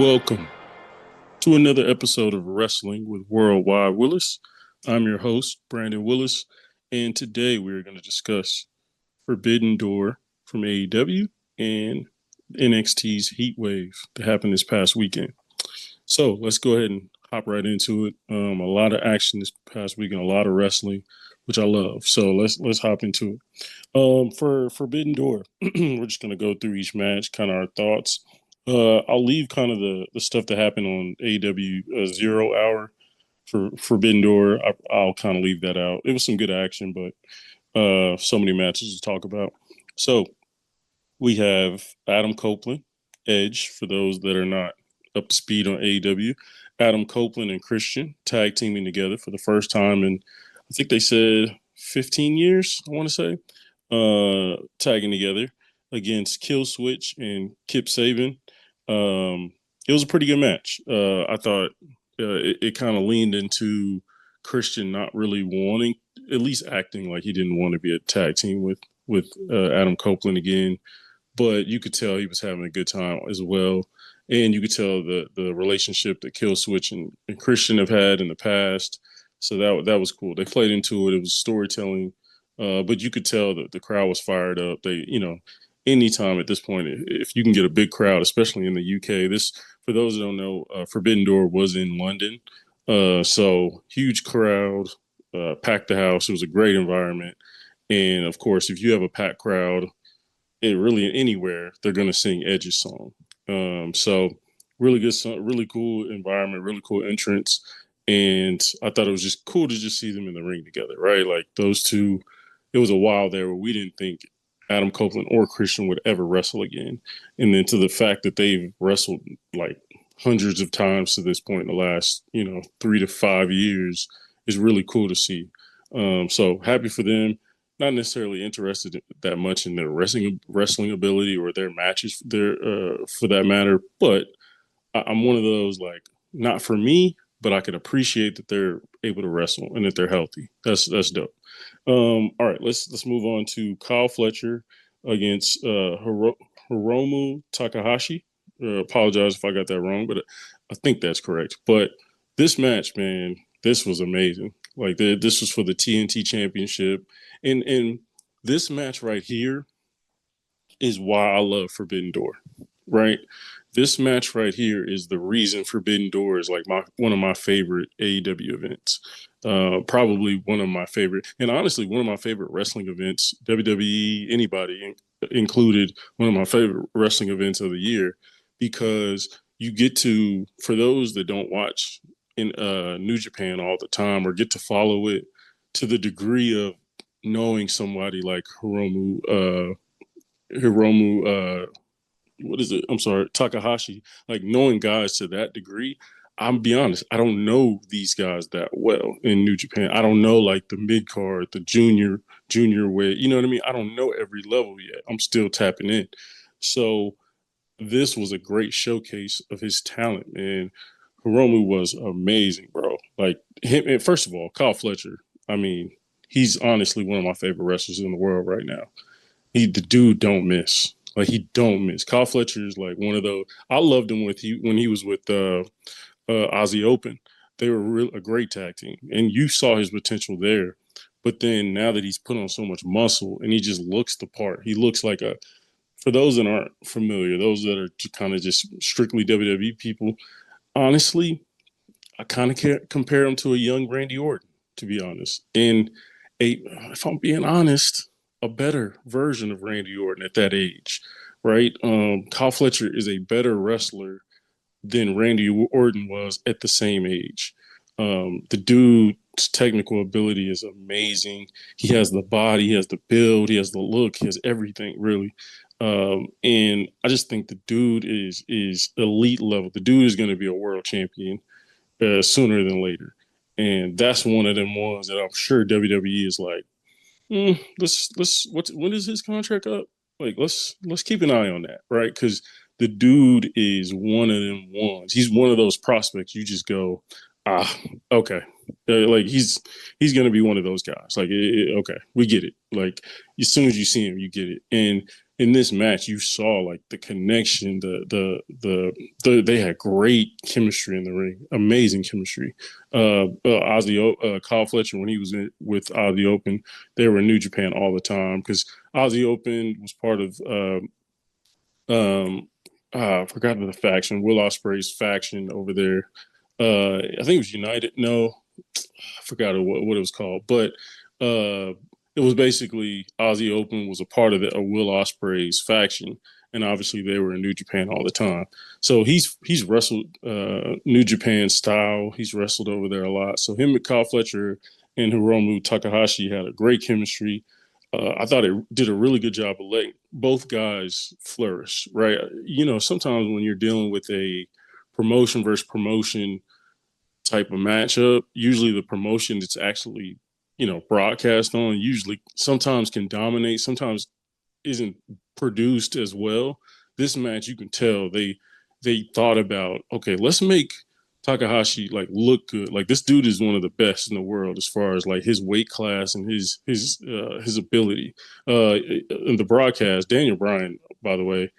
Welcome to another episode of Wrestling with WorldWide Willis. I'm your host, Brandon Willis, and today we're going to discuss Forbidden Door from AEW and NXT's Heatwave that happened this past weekend. So let's go ahead and hop right into it. A lot of action this past weekend, a lot of wrestling, which I love. So let's hop into it. For Forbidden Door, we're just going to go through each match, kind of our thoughts. I'll leave kind of the stuff that happened on AEW 0 Hour for Forbidden Door. I'll kind of leave that out. It was some good action, but so many matches to talk about. So we have Adam Copeland, Edge, for those that are not up to speed on AEW. Adam Copeland and Christian tag teaming together for the first time in, I think they said 15 years, I want to say, tagging together against Kill Switch and Kip Sabian. It was a pretty good match. I thought it kind of leaned into Christian not really wanting, at least acting like he didn't want to be a tag team with Adam Copeland again. But you could tell he was having a good time as well. And you could tell the relationship that Kill Switch and Christian have had in the past. So that was cool. They played into it. It was storytelling. But you could tell that the crowd was fired up. They, anytime at this point, if you can get a big crowd, especially in the UK, for those that don't know, Forbidden Door was in London. So huge crowd, packed the house. It was a great environment. And of course, if you have a packed crowd, really anywhere, they're going to sing Edge's song. So really good song, really cool environment, really cool entrance. And I thought it was just cool to just see them in the ring together, right? Like those two, it was a while there where we didn't think Adam Copeland or Christian would ever wrestle again. And then to the fact that they've wrestled like hundreds of times to this point in the last, 3 to 5 years is really cool to see. So happy for them. Not necessarily interested that much in their wrestling ability or their matches there for that matter, but I'm one of those, like, not for me, but I can appreciate that they're able to wrestle and that they're healthy. That's dope. All right, let's move on to Kyle Fletcher against Hiromu Takahashi. Apologize if I got that wrong, but I think that's correct. But this match, man, this was amazing. Like this was for the TNT Championship. And this match right here is why I love Forbidden Door, right? This match right here is the reason Forbidden Door is like one of my favorite AEW events. Probably one of my favorite, and honestly, one of my favorite wrestling events, WWE, anybody included, one of my favorite wrestling events of the year, because you get to, for those that don't watch in New Japan all the time or get to follow it to the degree of knowing somebody like Hiromu, Takahashi, like knowing guys to that degree, I'm be honest, I don't know these guys that well in New Japan. I don't know like the mid card, the junior way, you know what I mean? I don't know every level yet. I'm still tapping in. So this was a great showcase of his talent, man. Hiromu was amazing, bro. Like him, and first of all, Kyle Fletcher, I mean, he's honestly one of my favorite wrestlers in the world right now. The dude don't miss. Like he don't miss. Kyle Fletcher is like one of those. I loved him when he was with Aussie Open. They were a great tag team, and you saw his potential there. But then now that he's put on so much muscle and he just looks the part, he looks like a. For those that aren't familiar, those that are kind of just strictly WWE people, honestly, I kind of compare him to a young Randy Orton, to be honest. And if I'm being honest, a better version of Randy Orton at that age, right? Kyle Fletcher is a better wrestler than Randy Orton was at the same age. The dude's technical ability is amazing. He has the body, he has the build, he has the look, he has everything, really. And I just think the dude is elite level. The dude is going to be a world champion sooner than later. And that's one of them ones that I'm sure WWE is like, when is his contract up? Like, let's keep an eye on that, right? Because the dude is one of them ones. He's one of those prospects. You just go, okay, Like he's going to be one of those guys. Like, okay, we get it. Like as soon as you see him, you get it. And in this match, you saw like the connection. They had great chemistry in the ring, amazing chemistry. Kyle Fletcher, when he was with Ozzy Open, they were in New Japan all the time because Ozzy Open was part of I forgot the faction, Will Ospreay's faction over there. I think it was United. No, I forgot what it was called, but it was basically Ozzy Open was a part of a Will Ospreay's faction, and obviously they were in New Japan all the time. So he's wrestled New Japan style. He's wrestled over there a lot. So him and Kyle Fletcher and Hiromu Takahashi had a great chemistry. I thought it did a really good job of letting both guys flourish, right? You know, sometimes when you're dealing with a promotion versus promotion type of matchup, usually the promotion that's actually, you know, broadcast on usually sometimes can dominate, sometimes isn't produced as well. This match, you can tell they thought about, okay, let's make Takahashi like look good. Like this dude is one of the best in the world as far as like his weight class and his ability. In the broadcast, Daniel Bryan, by the way,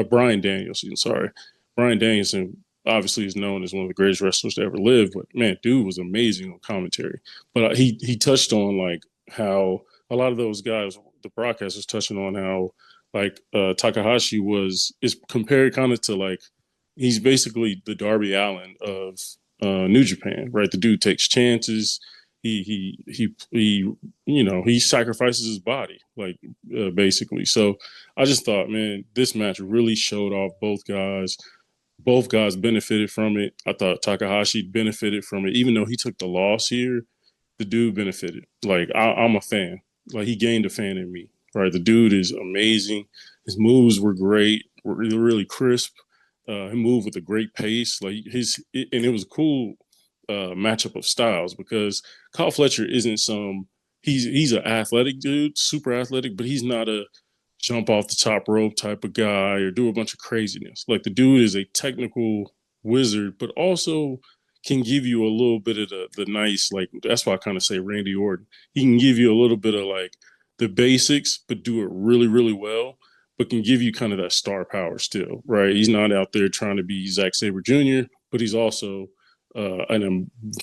Bryan Danielson, sorry, Bryan Danielson obviously is known as one of the greatest wrestlers to ever live. But man, dude was amazing on commentary. But he touched on like how a lot of those guys, the broadcast was touching on how like Takahashi is compared kind of to like he's basically the Darby Allin of New Japan, right? The dude takes chances. He you know, he sacrifices his body, like basically. So I just thought, man, this match really showed off both guys. Both guys benefited from it. I thought Takahashi benefited from it, even though he took the loss here. The dude benefited. Like I'm a fan. Like he gained a fan in me. Right, the dude is amazing. His moves were great, were really, really crisp. He moved with a great pace. And it was a cool matchup of styles because Kyle Fletcher isn't he's an athletic dude, super athletic, but he's not a jump off the top rope type of guy or do a bunch of craziness. Like the dude is a technical wizard, but also can give you a little bit of the nice, like that's why I kind of say Randy Orton. He can give you a little bit of like the basics, but do it really, really well, but can give you kind of that star power still, right? He's not out there trying to be Zack Sabre Jr., but he's also a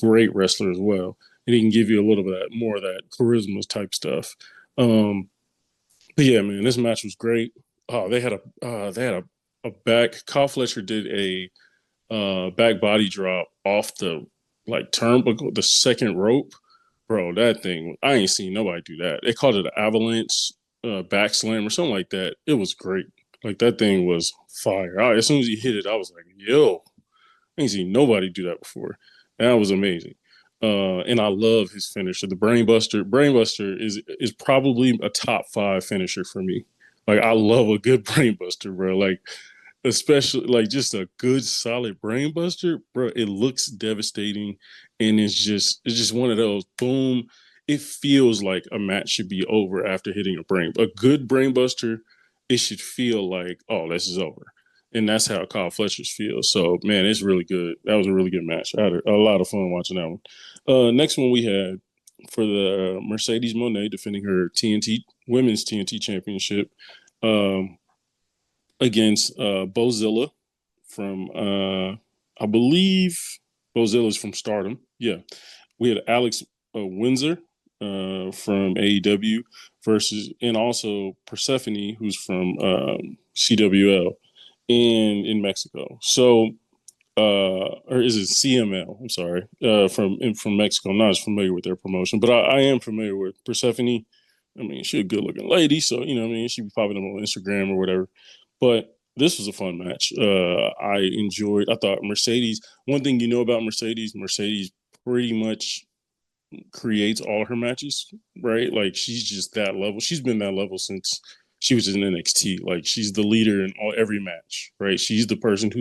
great wrestler as well. And he can give you a little bit of that, more of that charisma type stuff. But yeah, man, this match was great. Oh, they had a back. Kyle Fletcher did a back body drop off the like turnbuckle, the second rope. Bro, that thing, I ain't seen nobody do that. They called it an avalanche back slam or something like that. It was great. Like that thing was fire. As soon as he hit it, I was like, yo, I ain't seen nobody do that before. That was amazing. And I love his finisher. The Brainbuster. Brainbuster is probably a top 5 finisher for me. Like I love a good Brainbuster, bro. Like especially like just a good solid Brainbuster, bro. It looks devastating, and it's just one of those boom. It feels like a match should be over after hitting a good Brainbuster. It should feel like, oh, this is over. And that's how Kyle Fletcher's feels. So, man, it's really good. That was a really good match. I had a lot of fun watching that one. Next one we had for the Mercedes Moné defending her women's TNT championship against Bozilla from, I believe Bozilla's from Stardom. Yeah. We had Alex Windsor from AEW and also Persephone, who's from CWL in Mexico. So, or is it CML? I'm sorry, from Mexico. I'm not as familiar with their promotion, but I am familiar with Persephone. I mean, she's a good looking lady, so you know, what I mean, she'd be popping up on Instagram or whatever. But this was a fun match. I enjoyed. I thought Mercedes. One thing you know about Mercedes pretty much creates all her matches, right? Like she's just that level. She's been that level since she was in NXT. Like she's the leader in every match, right? She's the person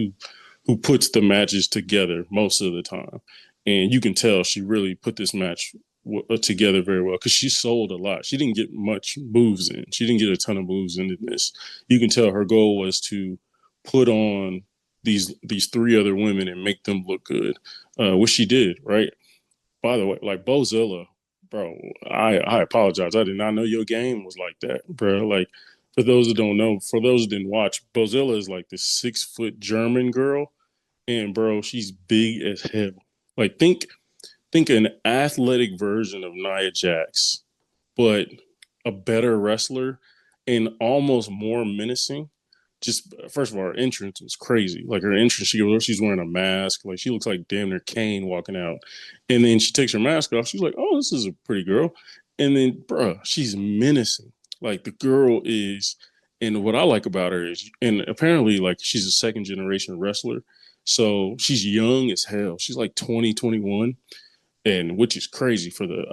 who puts the matches together most of the time, and you can tell she really put this match together very well because she sold a lot. She didn't get much moves in. She didn't get a ton of moves in this. You can tell her goal was to put on these 3 other women and make them look good, which she did, right? By the way, like Bozilla, bro, I apologize. I did not know your game was like that, bro. Like for those that don't know, for those that didn't watch, Bozilla is like this 6 foot German girl, and bro, she's big as hell. Like think an athletic version of Nia Jax, but a better wrestler and almost more menacing. Just first of all, her entrance was crazy. Like her entrance, she's wearing a mask. Like she looks like damn near Kane walking out. And then she takes her mask off. She's like, "Oh, this is a pretty girl." And then, bruh, she's menacing. Like the girl is, and what I like about her is, and apparently, like she's a second generation wrestler. So she's young as hell. She's like 20, 21, and which is crazy for the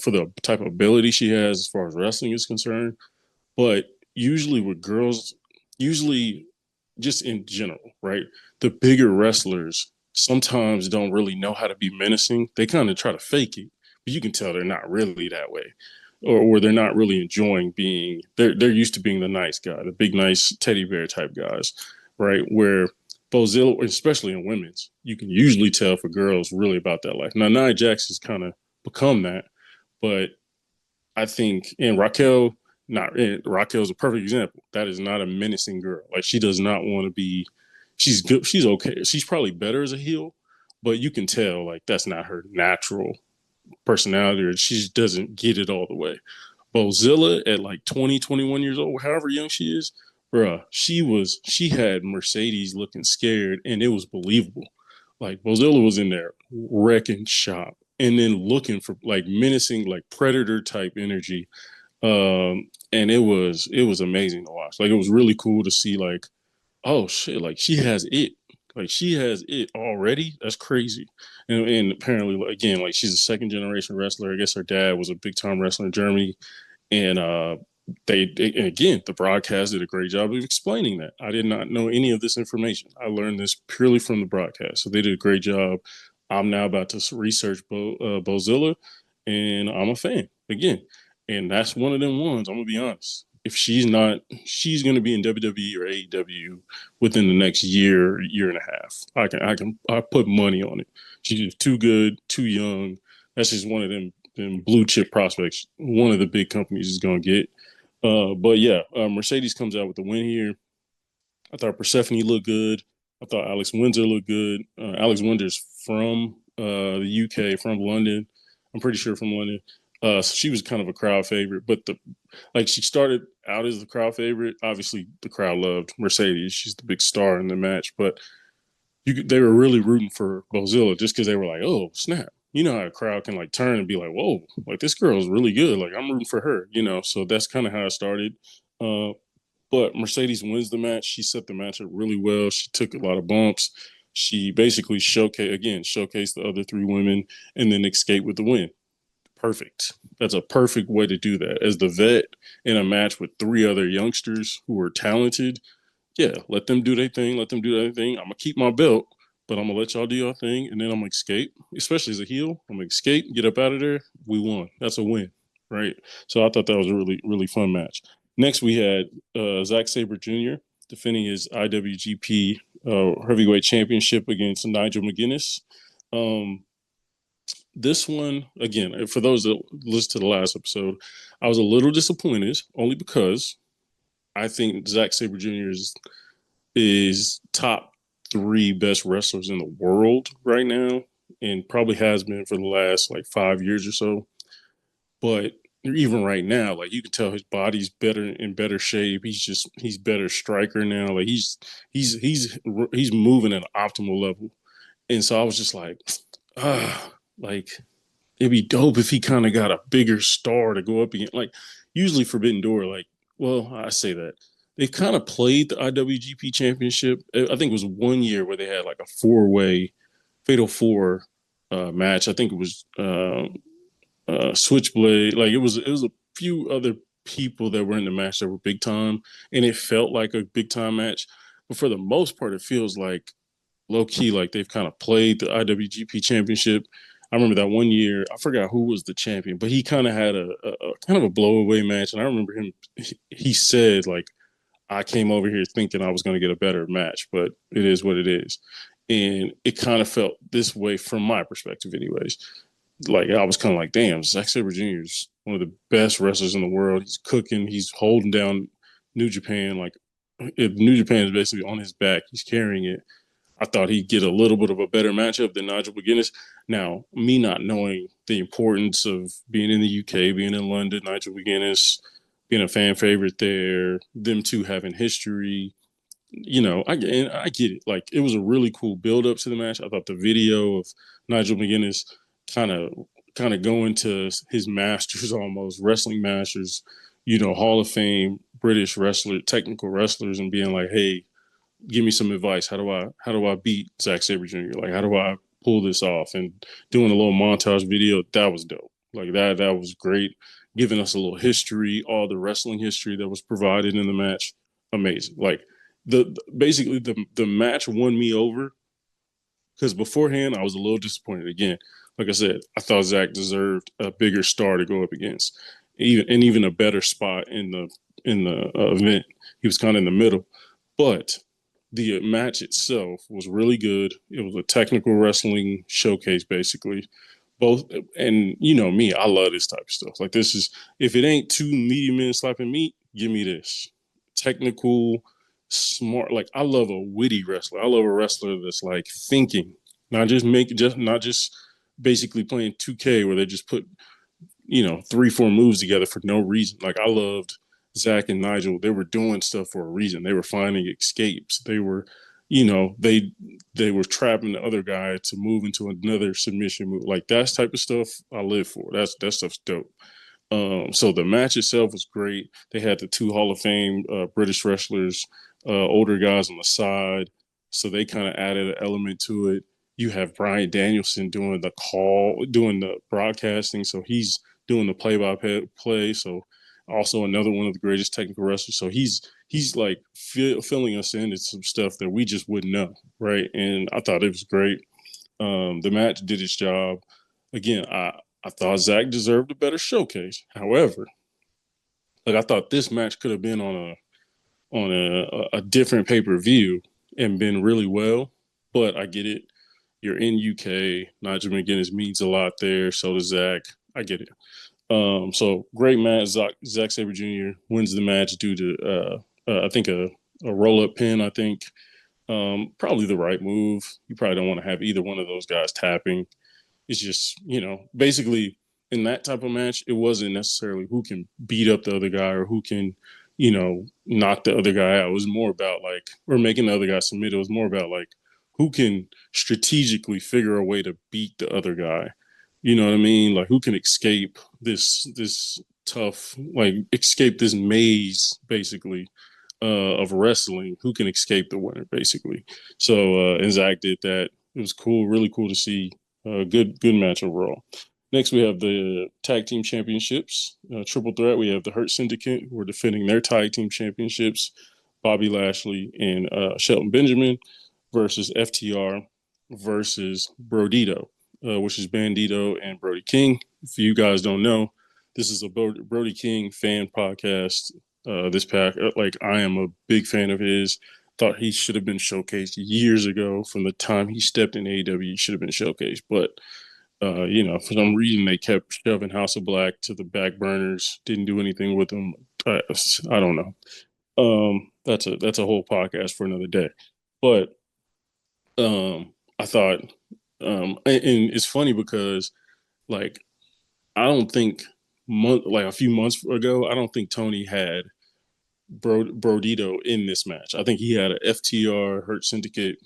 for the type of ability she has as far as wrestling is concerned. But usually with girls, usually just in general, right? The bigger wrestlers sometimes don't really know how to be menacing. They kind of try to fake it, but you can tell they're not really that way. Or they're not really enjoying being they're used to being the nice guy, the big nice teddy bear type guys, right? Where Bozilla, especially in women's, you can usually tell for girls really about that life. Now Nia Jax has kind of become that, but I think and Raquel, not and Raquel's a perfect example. That is not a menacing girl. Like she does not want to be. She's good. She's okay. She's probably better as a heel, but you can tell like that's not her natural personality, or she just doesn't get it all the way. Bozilla at like 20, 21 years old, however young she is, bruh, she had Mercedes looking scared and it was believable. Like Bozilla was in there wrecking shop and then looking for like menacing, like predator type energy. And it was amazing to watch. Like it was really cool to see like, oh shit, like she has it. Like she has it already. That's crazy. And apparently, again, like she's a second generation wrestler. I guess her dad was a big time wrestler in Germany, and and again, the broadcast did a great job of explaining that. I did not know any of this information. I learned this purely from the broadcast, so they did a great job. I'm now about to research Bozilla, and I'm a fan again. And that's one of them ones. I'm gonna be honest. If she's not, she's gonna be in WWE or AEW within the next year and a half. I put money on it. She's too good, too young. That's just one of them blue chip prospects. One of the big companies is gonna get. But yeah, Mercedes comes out with the win here. I thought Persephone looked good. I thought Alex Windsor looked good. Alex Windsor's from the UK, from London. I'm pretty sure from London. So she was kind of a crowd favorite, but she started out as the crowd favorite. Obviously, the crowd loved Mercedes. She's the big star in the match, but they were really rooting for Bozilla just because they were like, oh snap. You know how a crowd can like turn and be like, whoa, like this girl is really good. Like I'm rooting for her, you know. So that's kind of how it started. Uh, but Mercedes wins the match. She set the match up really well. She took a lot of bumps. She basically showcased the other three women and then escaped with the win. Perfect. That's a perfect way to do that. As the vet in a match with three other youngsters who are talented, yeah, let them do their thing. Let them do their thing. I'm gonna keep my belt, but I'm gonna let y'all do your thing, and then I'm gonna escape. Especially as a heel, I'm gonna escape, get up out of there. We won. That's a win, right? So I thought that was a really really fun match. Next, we had Zack Sabre Jr. defending his IWGP Heavyweight Championship against Nigel McGuinness. Um, this one, again, for those that listened to the last episode, I was a little disappointed only because I think Zack Sabre Jr. is top three best wrestlers in the world right now, and probably has been for the last like 5 years or so. But even right now, like you can tell his body's better in better shape. He's better striker now. Like he's moving at an optimal level. And so I was just like, like it'd be dope if he kind of got a bigger star to go up against. Like usually Forbidden Door, like, well, I say that they've kind of played the IWGP Championship. I think it was one year where they had like a four-way Fatal Four match. I think it was Switchblade. Like it was a few other people that were in the match that were big time, and it felt like a big time match. But for the most part, it feels like low key, like they've kind of played the IWGP Championship. I remember that one year, I forgot who was the champion, but he kind of had a kind of a blowaway match. And I remember him, he said, like, I came over here thinking I was going to get a better match, but it is what it is. And it kind of felt this way from my perspective, anyways. like I was kind of like, damn, Zack Sabre Jr. is one of the best wrestlers in the world. He's cooking. He's holding down New Japan. Like if New Japan is basically on his back, he's carrying it. I thought he'd get a little bit of a better matchup than Nigel McGuinness. Now, me not knowing the importance of being in the UK, being in London, Nigel McGuinness, being a fan favorite there, them two having history, I get it. Like it was a really cool build up to the match. I thought the video of Nigel McGuinness kind of kind of going to his masters, almost wrestling masters, Hall of Fame British wrestler, technical wrestlers, and being like, hey, give me some advice. How do I beat Zack Sabre Jr.? Like how do I pull this off? And doing a little montage video, that was dope. Like that was great. Giving us a little history, all the wrestling history that was provided in the match, amazing. Like basically the match won me over because beforehand I was a little disappointed. Again, like I said, I thought Zach deserved a bigger star to go up against, even a better spot in the event. He was kind of in the middle, but the match itself was really good. It was a technical wrestling showcase, basically. Both, and me, I love this type of stuff. Like this is, if it ain't two meaty men slapping meat, give me this technical, smart. Like I love a witty wrestler. I love a wrestler that's like thinking, not just basically playing 2K where they just put 3-4 moves together for no reason. Like I loved Zach and Nigel. They were doing stuff for a reason. They were finding escapes. They were, they were trapping the other guy to move into another submission move. Like that type of stuff I live for. That stuff's dope. So the match itself was great. They had the two Hall of Fame British wrestlers, older guys on the side. So they kind of added an element to it. You have Bryan Danielson doing the broadcasting. So he's doing the play-by-play. So also another one of the greatest technical wrestlers. So he's like filling us in some stuff that we just wouldn't know, right? And I thought it was great. The match did its job. Again, I thought Zach deserved a better showcase. However, like I thought this match could have been on a different pay-per-view and been really well. But I get it. You're in UK. Nigel McGuinness means a lot there. So does Zach. I get it. So great match. Zack Sabre Jr. wins the match due to I think a roll-up pin. I think probably the right move. You probably don't want to have either one of those guys tapping. It's just, basically in that type of match, it wasn't necessarily who can beat up the other guy or who can, knock the other guy out. It was more about like, or making the other guy submit. It was more about like who can strategically figure a way to beat the other guy. You know what I mean? Like who can escape this tough, like escape this maze, basically, of wrestling. Who can escape the winner, basically. So and Zach did that. It was cool, really cool to see. Good match overall. Next, we have the tag team championships, triple threat. We have the Hurt Syndicate, who are defending their tag team championships. Bobby Lashley and Shelton Benjamin versus FTR versus Brodito, which is Bandito and Brody King. If you guys don't know, this is a Brody King fan podcast. This pack, like I am a big fan of his. Thought he should have been showcased years ago. From the time he stepped in AEW, he should have been showcased. But for some reason they kept shoving House of Black to the back burners. Didn't do anything with him. I don't know. That's a whole podcast for another day. But I thought, and it's funny because like I don't think like a few months ago, I don't think Tony had Brodito in this match. I think he had a FTR Hurt Syndicate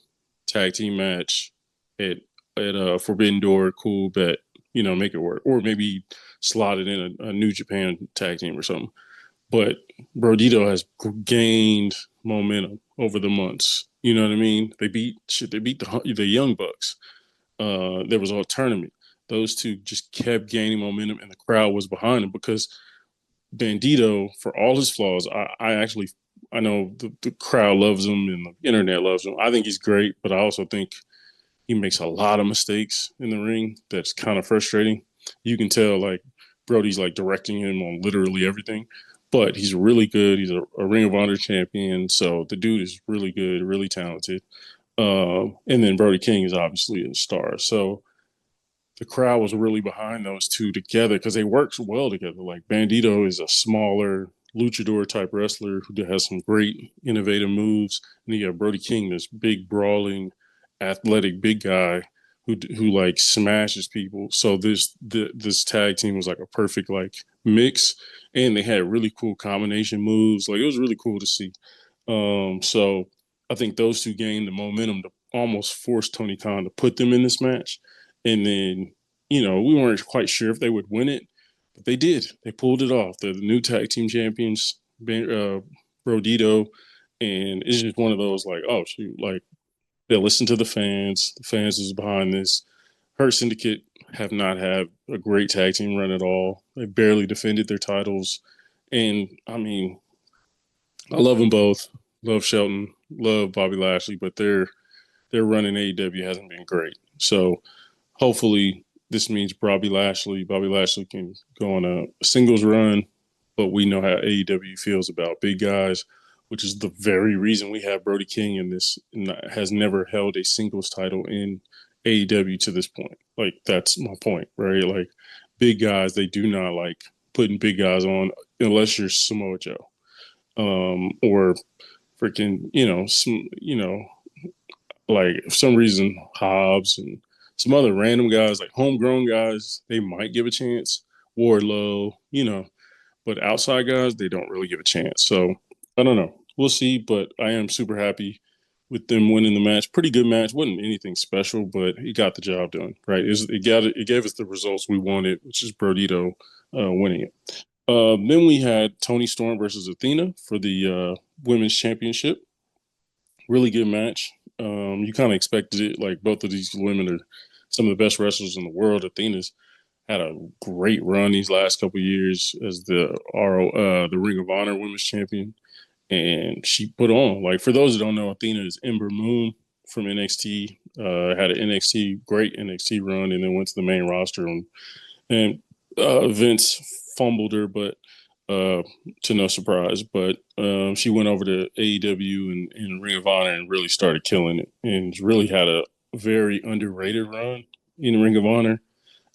tag team match at Forbidden Door. Cool, bet make it work, or maybe slot it in a New Japan tag team or something. But Brodito has gained momentum over the months. You know what I mean? They beat the Young Bucks. There was a tournament. Those two just kept gaining momentum, and the crowd was behind him because Bandito, for all his flaws, I know the crowd loves him and the internet loves him. I think he's great, but I also think he makes a lot of mistakes in the ring. That's kind of frustrating. You can tell like Brody's like directing him on literally everything, but he's really good. He's a Ring of Honor champion, so the dude is really good, really talented. And then Brody King is obviously a star. So the crowd was really behind those two together because they worked well together. Like Bandito is a smaller luchador type wrestler who has some great innovative moves, and you got Brody King, this big brawling, athletic big guy who like smashes people. So this tag team was like a perfect like mix, and they had really cool combination moves. Like it was really cool to see. So I think those two gained the momentum to almost force Tony Khan to put them in this match. And then, we weren't quite sure if they would win it, but they did. They pulled it off. They're the new tag team champions, Brodito. And it's just one of those like, oh, shoot, like they listen to the fans. The fans is behind this. Hurt Syndicate have not had a great tag team run at all. They barely defended their titles. And I mean, I love them both. Love Shelton, love Bobby Lashley, but their run in AEW hasn't been great. So hopefully this means Bobby Lashley can go on a singles run, but we know how AEW feels about big guys, which is the very reason we have Brody King in this, has never held a singles title in AEW to this point. Like that's my point, right? Like big guys, they do not like putting big guys on unless you're Samoa Joe, or freaking, like for some reason Hobbs and some other random guys, like homegrown guys, they might give a chance. Wardlow, but outside guys, they don't really give a chance. So I don't know. We'll see, but I am super happy with them winning the match. Pretty good match. Wasn't anything special, but he got the job done. Right? It gave us the results we wanted, which is Brodito winning it. Then we had Toni Storm versus Athena for the women's championship. Really good match. You kind of expected it. Like both of these women are some of the best wrestlers in the world. Athena's had a great run these last couple of years as the Ring of Honor Women's Champion, and she put on. Like for those that don't know, Athena is Ember Moon from NXT. Had an great NXT run, and then went to the main roster, and Vince fumbled her, but to no surprise. But she went over to AEW and Ring of Honor and really started killing it, and really had a very underrated run in Ring of Honor,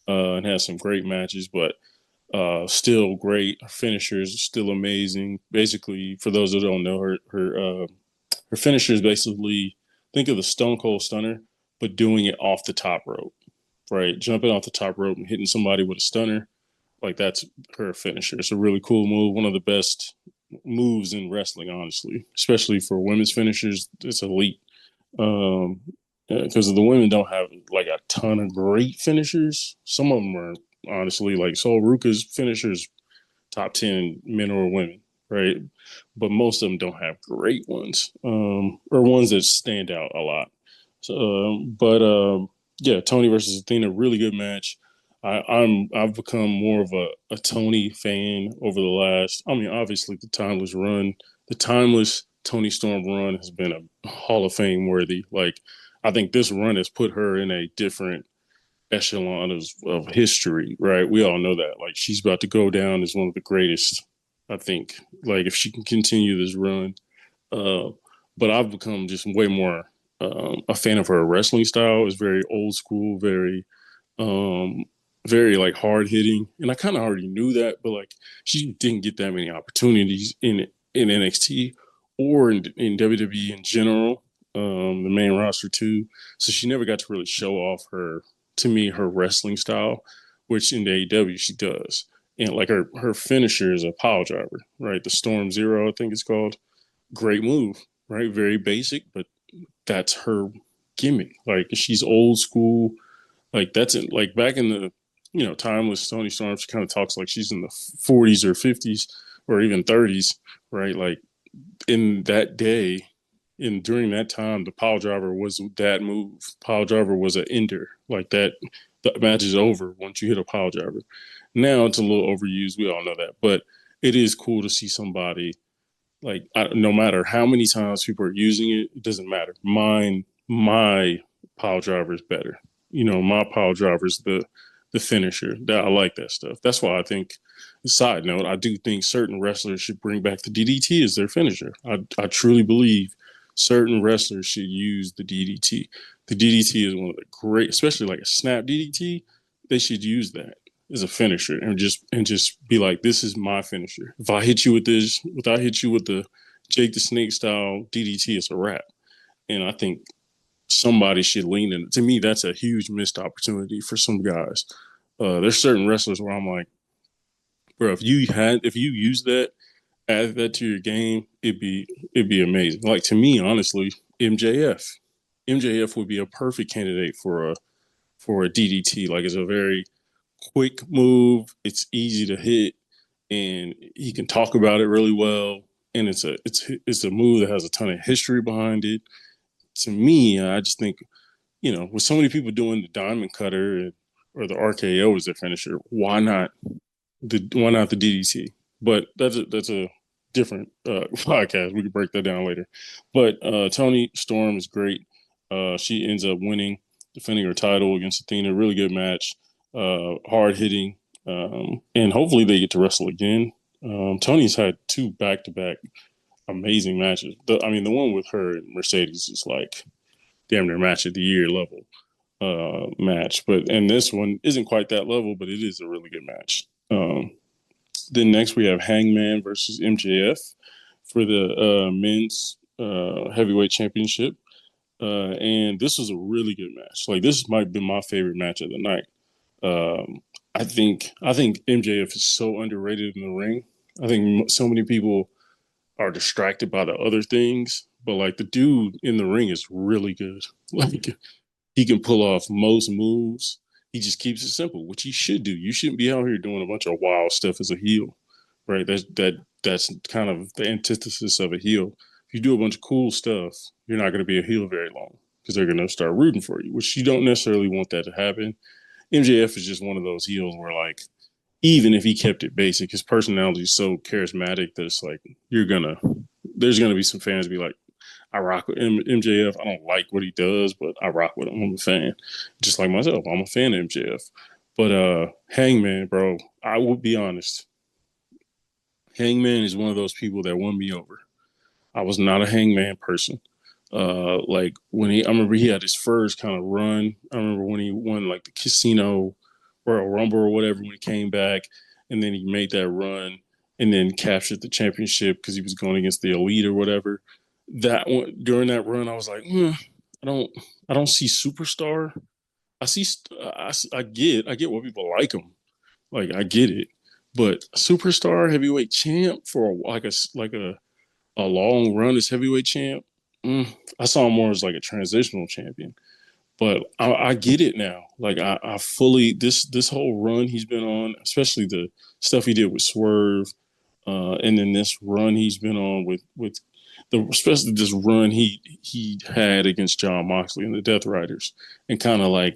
and had some great matches, but still great. Her finishers still amazing. Basically, for those that don't know, her finisher is basically, think of the Stone Cold Stunner, but doing it off the top rope, right? Jumping off the top rope and hitting somebody with a stunner. Like that's her finisher. It's a really cool move. One of the best moves in wrestling, honestly, especially for women's finishers. It's elite. Because the women don't have like a ton of great finishers. Some of them are honestly like Sol Ruka's finishers, top 10 men or women, right? But most of them don't have great ones, or ones that stand out a lot. So, yeah, Toni versus Athena, really good match. I've become more of a Toni fan over the last. I mean, obviously the timeless Toni Storm run has been a Hall of Fame worthy. Like, I think this run has put her in a different echelon of history, right? We all know that. Like, she's about to go down as one of the greatest. I think, like, if she can continue this run, uh, but I've become just way more a fan of her wrestling style. It's very old school, um, very like hard hitting, and I kind of already knew that, but like she didn't get that many opportunities in NXT or in WWE in general, the main roster too. So she never got to really show off her wrestling style, which in the AEW she does. And like her finisher is a pile driver, right? The Storm Zero, I think it's called. Great move, right? Very basic, but that's her gimmick. Like she's old school. Like that's it. Like back in the timeless Toni Storm, she kind of talks like she's in the 40s or 50s or even 30s, right? Like in that day, during that time, the pile driver was that move. Pile driver was an ender. Like that, the match is over once you hit a pile driver. Now it's a little overused. We all know that, but it is cool to see somebody like no matter how many times people are using it, it doesn't matter. My pile driver is better. My pile driver is the finisher. That I like that stuff. That's why I think. Side note, I do think certain wrestlers should bring back the DDT as their finisher. I truly believe certain wrestlers should use the DDT. The DDT is one of the great, especially like a snap DDT. they should use that as a finisher and just be like, this is my finisher. If I hit you with this, if I hit you with the Jake the Snake style DDT, it's a wrap. And I think somebody should lean in. To me, that's a huge missed opportunity for some guys. There's certain wrestlers where I'm like, bro, if you use that, add that to your game, it'd be amazing. Like to me, honestly, MJF, MJF would be a perfect candidate for a DDT. Like it's a very quick move. It's easy to hit, and he can talk about it really well. And it's a move that has a ton of history behind it. To me, I just think with so many people doing the diamond cutter or the RKO as their finisher, why not the DDT? But that's a different podcast. We can break that down later. But Toni Storm is great. She ends up winning, defending her title against Athena. Really good match, hard hitting, and hopefully they get to wrestle again. Tony's had two back-to-back amazing matches. The one with her and Mercedes is like damn near match of the year level match. And this one isn't quite that level, but it is a really good match. Then next we have Hangman versus MJF for the men's heavyweight championship. And this was a really good match. Like this might be my favorite match of the night. I think MJF is so underrated in the ring. I think so many people are distracted by the other things, but like the dude in the ring is really good. Like he can pull off most moves. He just keeps it simple, which he should do. You shouldn't be out here doing a bunch of wild stuff as a heel, right? That's kind of the antithesis of a heel. If you do a bunch of cool stuff, you're not going to be a heel very long because they're going to start rooting for you, which you don't necessarily want that to happen. MJF is just one of those heels where like even if he kept it basic, his personality is so charismatic that it's like there's gonna be some fans be like, I rock with MJF. I don't like what he does, but I rock with him. I'm a fan. Just like myself, I'm a fan of MJF. But Hangman, bro, I will be honest. Hangman is one of those people that won me over. I was not a Hangman person. Like I remember he had his first kind of run. I remember when he won like the Casino Royal Rumble or whatever when he came back, and then he made that run and then captured the championship because he was going against the Elite or whatever. That one during that run, I was like, I don't see superstar. I see, I get why people like him. Like I get it, but superstar heavyweight champ for a long run as heavyweight champ. I saw him more as like a transitional champion. But I get it now. Like I fully this whole run he's been on, especially the stuff he did with Swerve, and then this run he's been on with especially this run he had against John Moxley and the Death Riders, and kind of like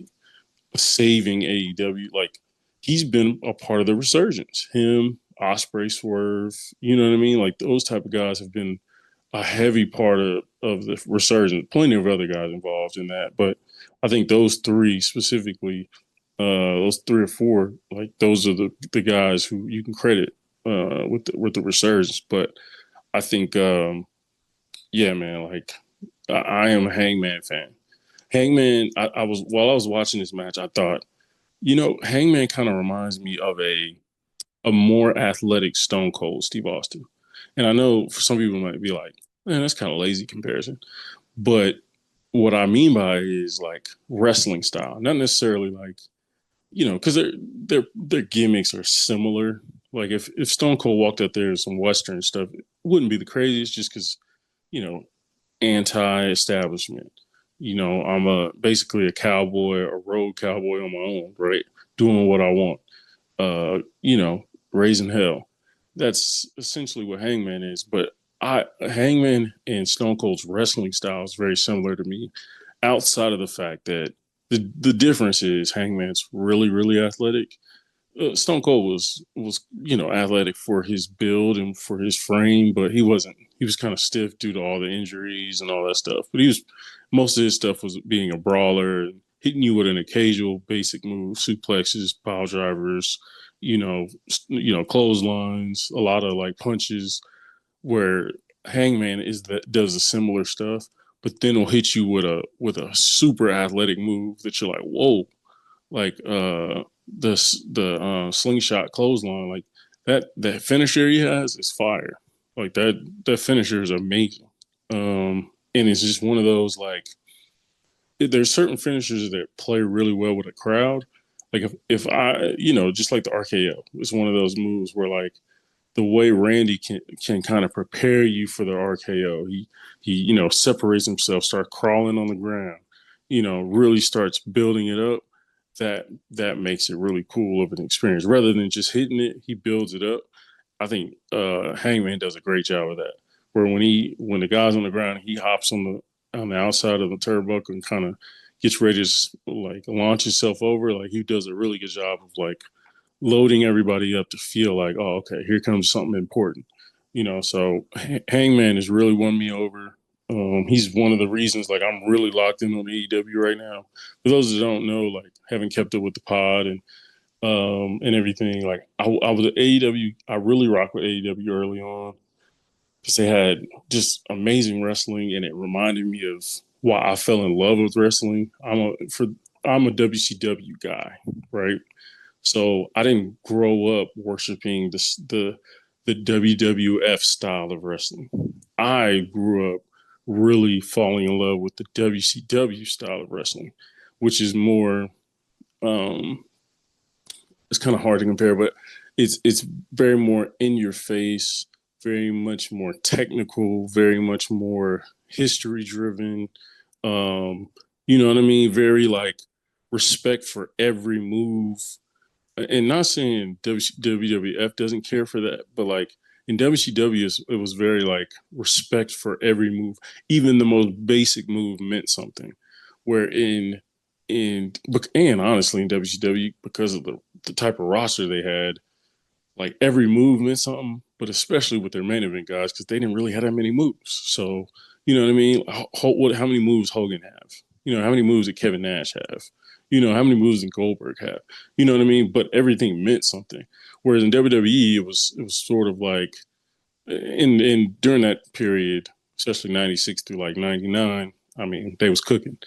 saving AEW. Like he's been a part of the resurgence. Him, Ospreay, Swerve, you know what I mean? Like those type of guys have been a heavy part of the resurgence. Plenty of other guys involved in that, but I think those three specifically, those three or four, like those are the guys who you can credit with the resurgence. But I think, yeah, man, like I am a Hangman fan. Hangman, I was while I was watching this match, I thought, Hangman kind of reminds me of a more athletic Stone Cold Steve Austin. And I know for some people might be like, man, that's kind of lazy comparison. But what I mean by it is like wrestling style, not necessarily like, because their gimmicks are similar. Like if Stone Cold walked out there with some Western stuff, it wouldn't be the craziest just because, you know, anti-establishment. I'm basically a cowboy, a road cowboy on my own, right? Doing what I want. Raising hell. That's essentially what Hangman is. But Hangman and Stone Cold's wrestling style is very similar to me, outside of the fact that the difference is Hangman's really, really athletic. Stone Cold was athletic for his build and for his frame, but he wasn't. He was kind of stiff due to all the injuries and all that stuff. But most of his stuff was being a brawler, hitting you with an occasional basic move, suplexes, pile drivers, clotheslines, a lot of like punches. Where Hangman does a similar stuff, but then will hit you with a super athletic move that you're like, whoa, like the slingshot clothesline, like that finisher he has is fire. Like that finisher is amazing. And it's just one of those like there's certain finishers that play really well with a crowd. Like if I just like the RKO, it's one of those moves where like the way Randy can kind of prepare you for the RKO. He separates himself, starts crawling on the ground, really starts building it up. That makes it really cool of an experience. Rather than just hitting it, he builds it up. I think Hangman does a great job of that. Where when the guy's on the ground, he hops on the outside of the turnbuckle and kind of gets ready to like launch himself over. Like he does a really good job of like loading everybody up to feel like, oh, okay, here comes something important. So Hangman has really won me over. He's one of the reasons like I'm really locked in on AEW right now. For those that don't know, like haven't kept up with the pod and everything, like I was at AEW. I really rocked with AEW early on because they had just amazing wrestling, and it reminded me of why I fell in love with wrestling. I'm a WCW guy, right? So I didn't grow up worshiping the WWF style of wrestling. I grew up really falling in love with the WCW style of wrestling, which is more. Um, it's kind of hard to compare, but it's very more in your face, very much more technical, very much more history driven. Um, you know what I mean? Very like respect for every move, and not saying WWF doesn't care for that, but like in WCW, it was very like respect for every move, even the most basic move meant something. Where and honestly in WCW, because of the type of roster they had, like every move meant something. But especially with their main event guys, because they didn't really have that many moves. So you know what I mean? How many moves Hogan have? How many moves did Kevin Nash have? How many moves did Goldberg have? You know what I mean? But everything meant something. Whereas in WWE, it was sort of like in during that period, especially '96 through like '99. I mean, they was cooking,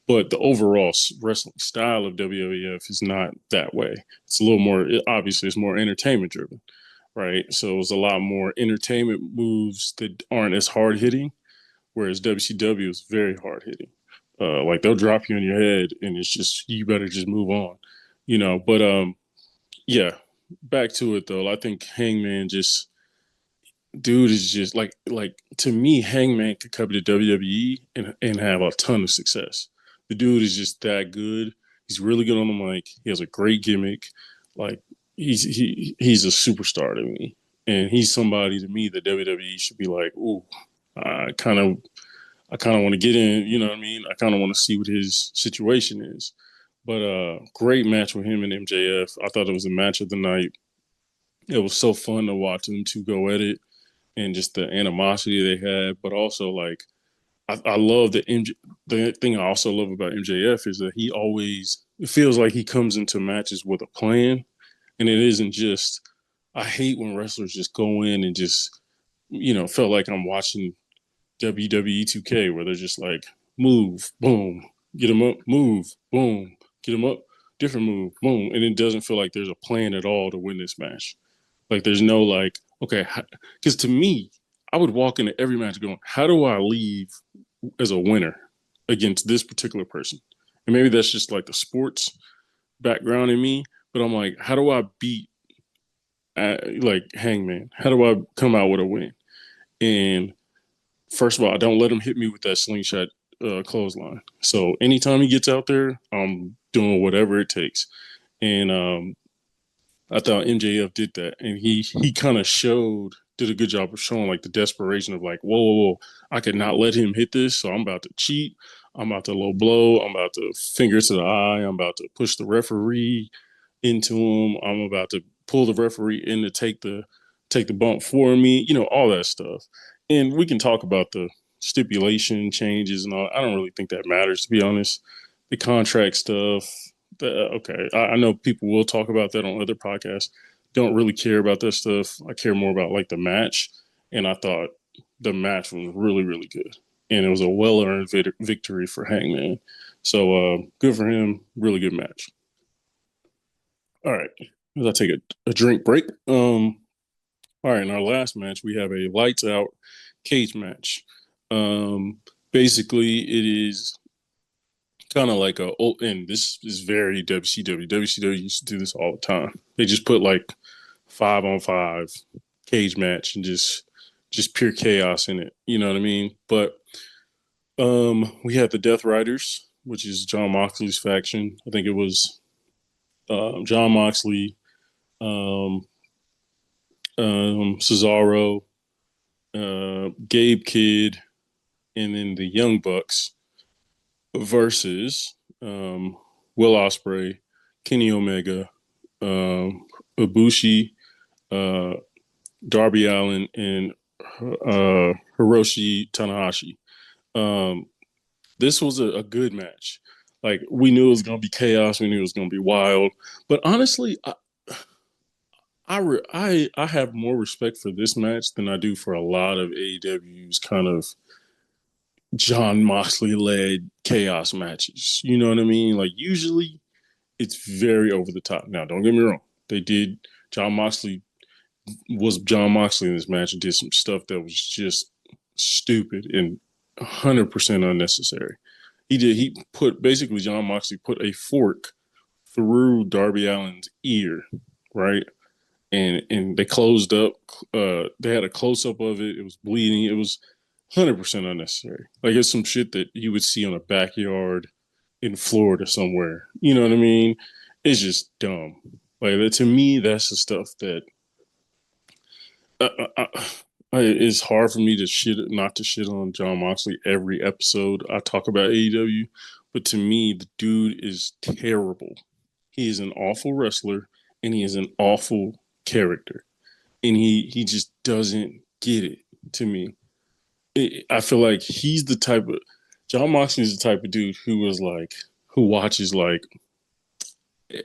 but the overall wrestling style of WWF is not that way. It's a little more obviously. It's more entertainment driven, right? So it was a lot more entertainment moves that aren't as hard hitting, whereas WCW is very hard hitting. Like they'll drop you on your head, and it's just you better just move on, But yeah, back to it though. I think Hangman just dude is just like to me, Hangman could come to WWE and have a ton of success. The dude is just that good. He's really good on the mic. He has a great gimmick. Like he's a superstar to me, and he's somebody to me that WWE should be like, ooh, I kind of I kind of want to get in. You know what I mean? I kind of want to see what his situation is. But great match with him and MJF. I thought it was a match of the night. It was so fun to watch them two go at it and just the animosity they had, but also like I love that the thing I also love about MJF is that he always it feels like he comes into matches with a plan, and it isn't just. I hate when wrestlers just go in and just felt like I'm watching WWE 2K where they're just like move, boom, get him up, move, boom, get him up, different move, boom, and it doesn't feel like there's a plan at all to win this match. Like there's no like, okay, because to me, I would walk into every match going, how do I leave as a winner against this particular person? And maybe that's just like the sports background in me, but I'm like, how do I beat like Hangman? How do I come out with a win? And first of all, I don't let him hit me with that slingshot clothesline. So anytime he gets out there, I'm doing whatever it takes. And I thought MJF did that, and he kind of did a good job of showing like the desperation of like, whoa, whoa, whoa, I could not let him hit this, so I'm about to cheat. I'm about to low blow. I'm about to finger to the eye. I'm about to push the referee into him. I'm about to pull the referee in to take the bump for me. All that stuff. And we can talk about the stipulation changes and all. I don't really think that matters, to be honest. The contract stuff, okay, I know people will talk about that on other podcasts. Don't really care about that stuff. I care more about like the match, and I thought the match was really, really good, and it was a well-earned victory for Hangman. So good for him. Really good match. All right. As I take a drink break. All right, in our last match, we have a lights out cage match. Um, Basically, it is kind of like and this is very WCW. WCW used to do this all the time. They just put like 5-on-5 cage match and just pure chaos in it. You know what I mean? But we had the Death Riders, which is John Moxley's faction. I think it was John Moxley, um, Cesaro, Gabe Kidd, and then the Young Bucks versus Will Ospreay, Kenny Omega, Ibushi, uh, Darby Allin, and Hiroshi Tanahashi. Um, this was a good match. Like we knew it was going to be chaos. We knew it was going to be wild. But honestly, I have more respect for this match than I do for a lot of AEW's kind of John Moxley led chaos matches. You know what I mean? Like usually it's very over the top. Now, don't get me wrong. They did John Moxley was John Moxley in this match and did some stuff that was just stupid and 100% unnecessary. He put basically John Moxley put a fork through Darby Allin's ear, right? And they closed up. They had a close up of it. It was bleeding. It was 100% unnecessary. Like it's some shit that you would see on a backyard in Florida somewhere. You know what I mean? It's just dumb. Like to me, that's the stuff that it's hard for me to not to shit on John Moxley every episode I talk about AEW. But to me, the dude is terrible. He is an awful wrestler and he is an awful character. And he just doesn't get it to me. I feel like he's the type of John Moxley is the type of dude who watches like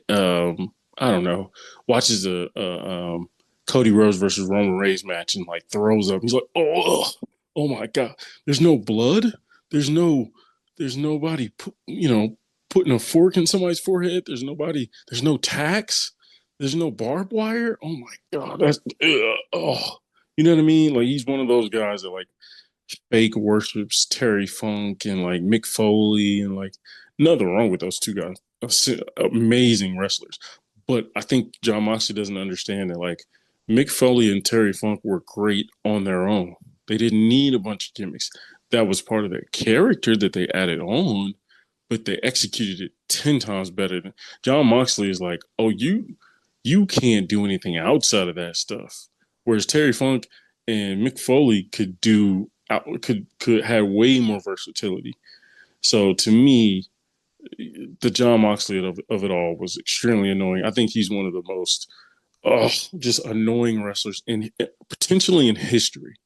I don't know, watches a Cody Rhodes versus Roman Reigns match and like throws up. He's like, oh my god, there's no blood, there's nobody, putting a fork in somebody's forehead. There's no tacks, there's no barbed wire. Oh my god, you know what I mean? Like he's one of those guys that like fake worships Terry Funk and like Mick Foley and like nothing wrong with those two guys. Amazing wrestlers. But I think John Moxley doesn't understand that like Mick Foley and Terry Funk were great on their own. They didn't need a bunch of gimmicks. That was part of their character that they added on, but they executed it 10 times better than John Moxley is like, oh, you can't do anything outside of that stuff. Whereas Terry Funk and Mick Foley could have way more versatility. So to me, the John Moxley of it all was extremely annoying. I think he's one of the most just annoying wrestlers potentially in history.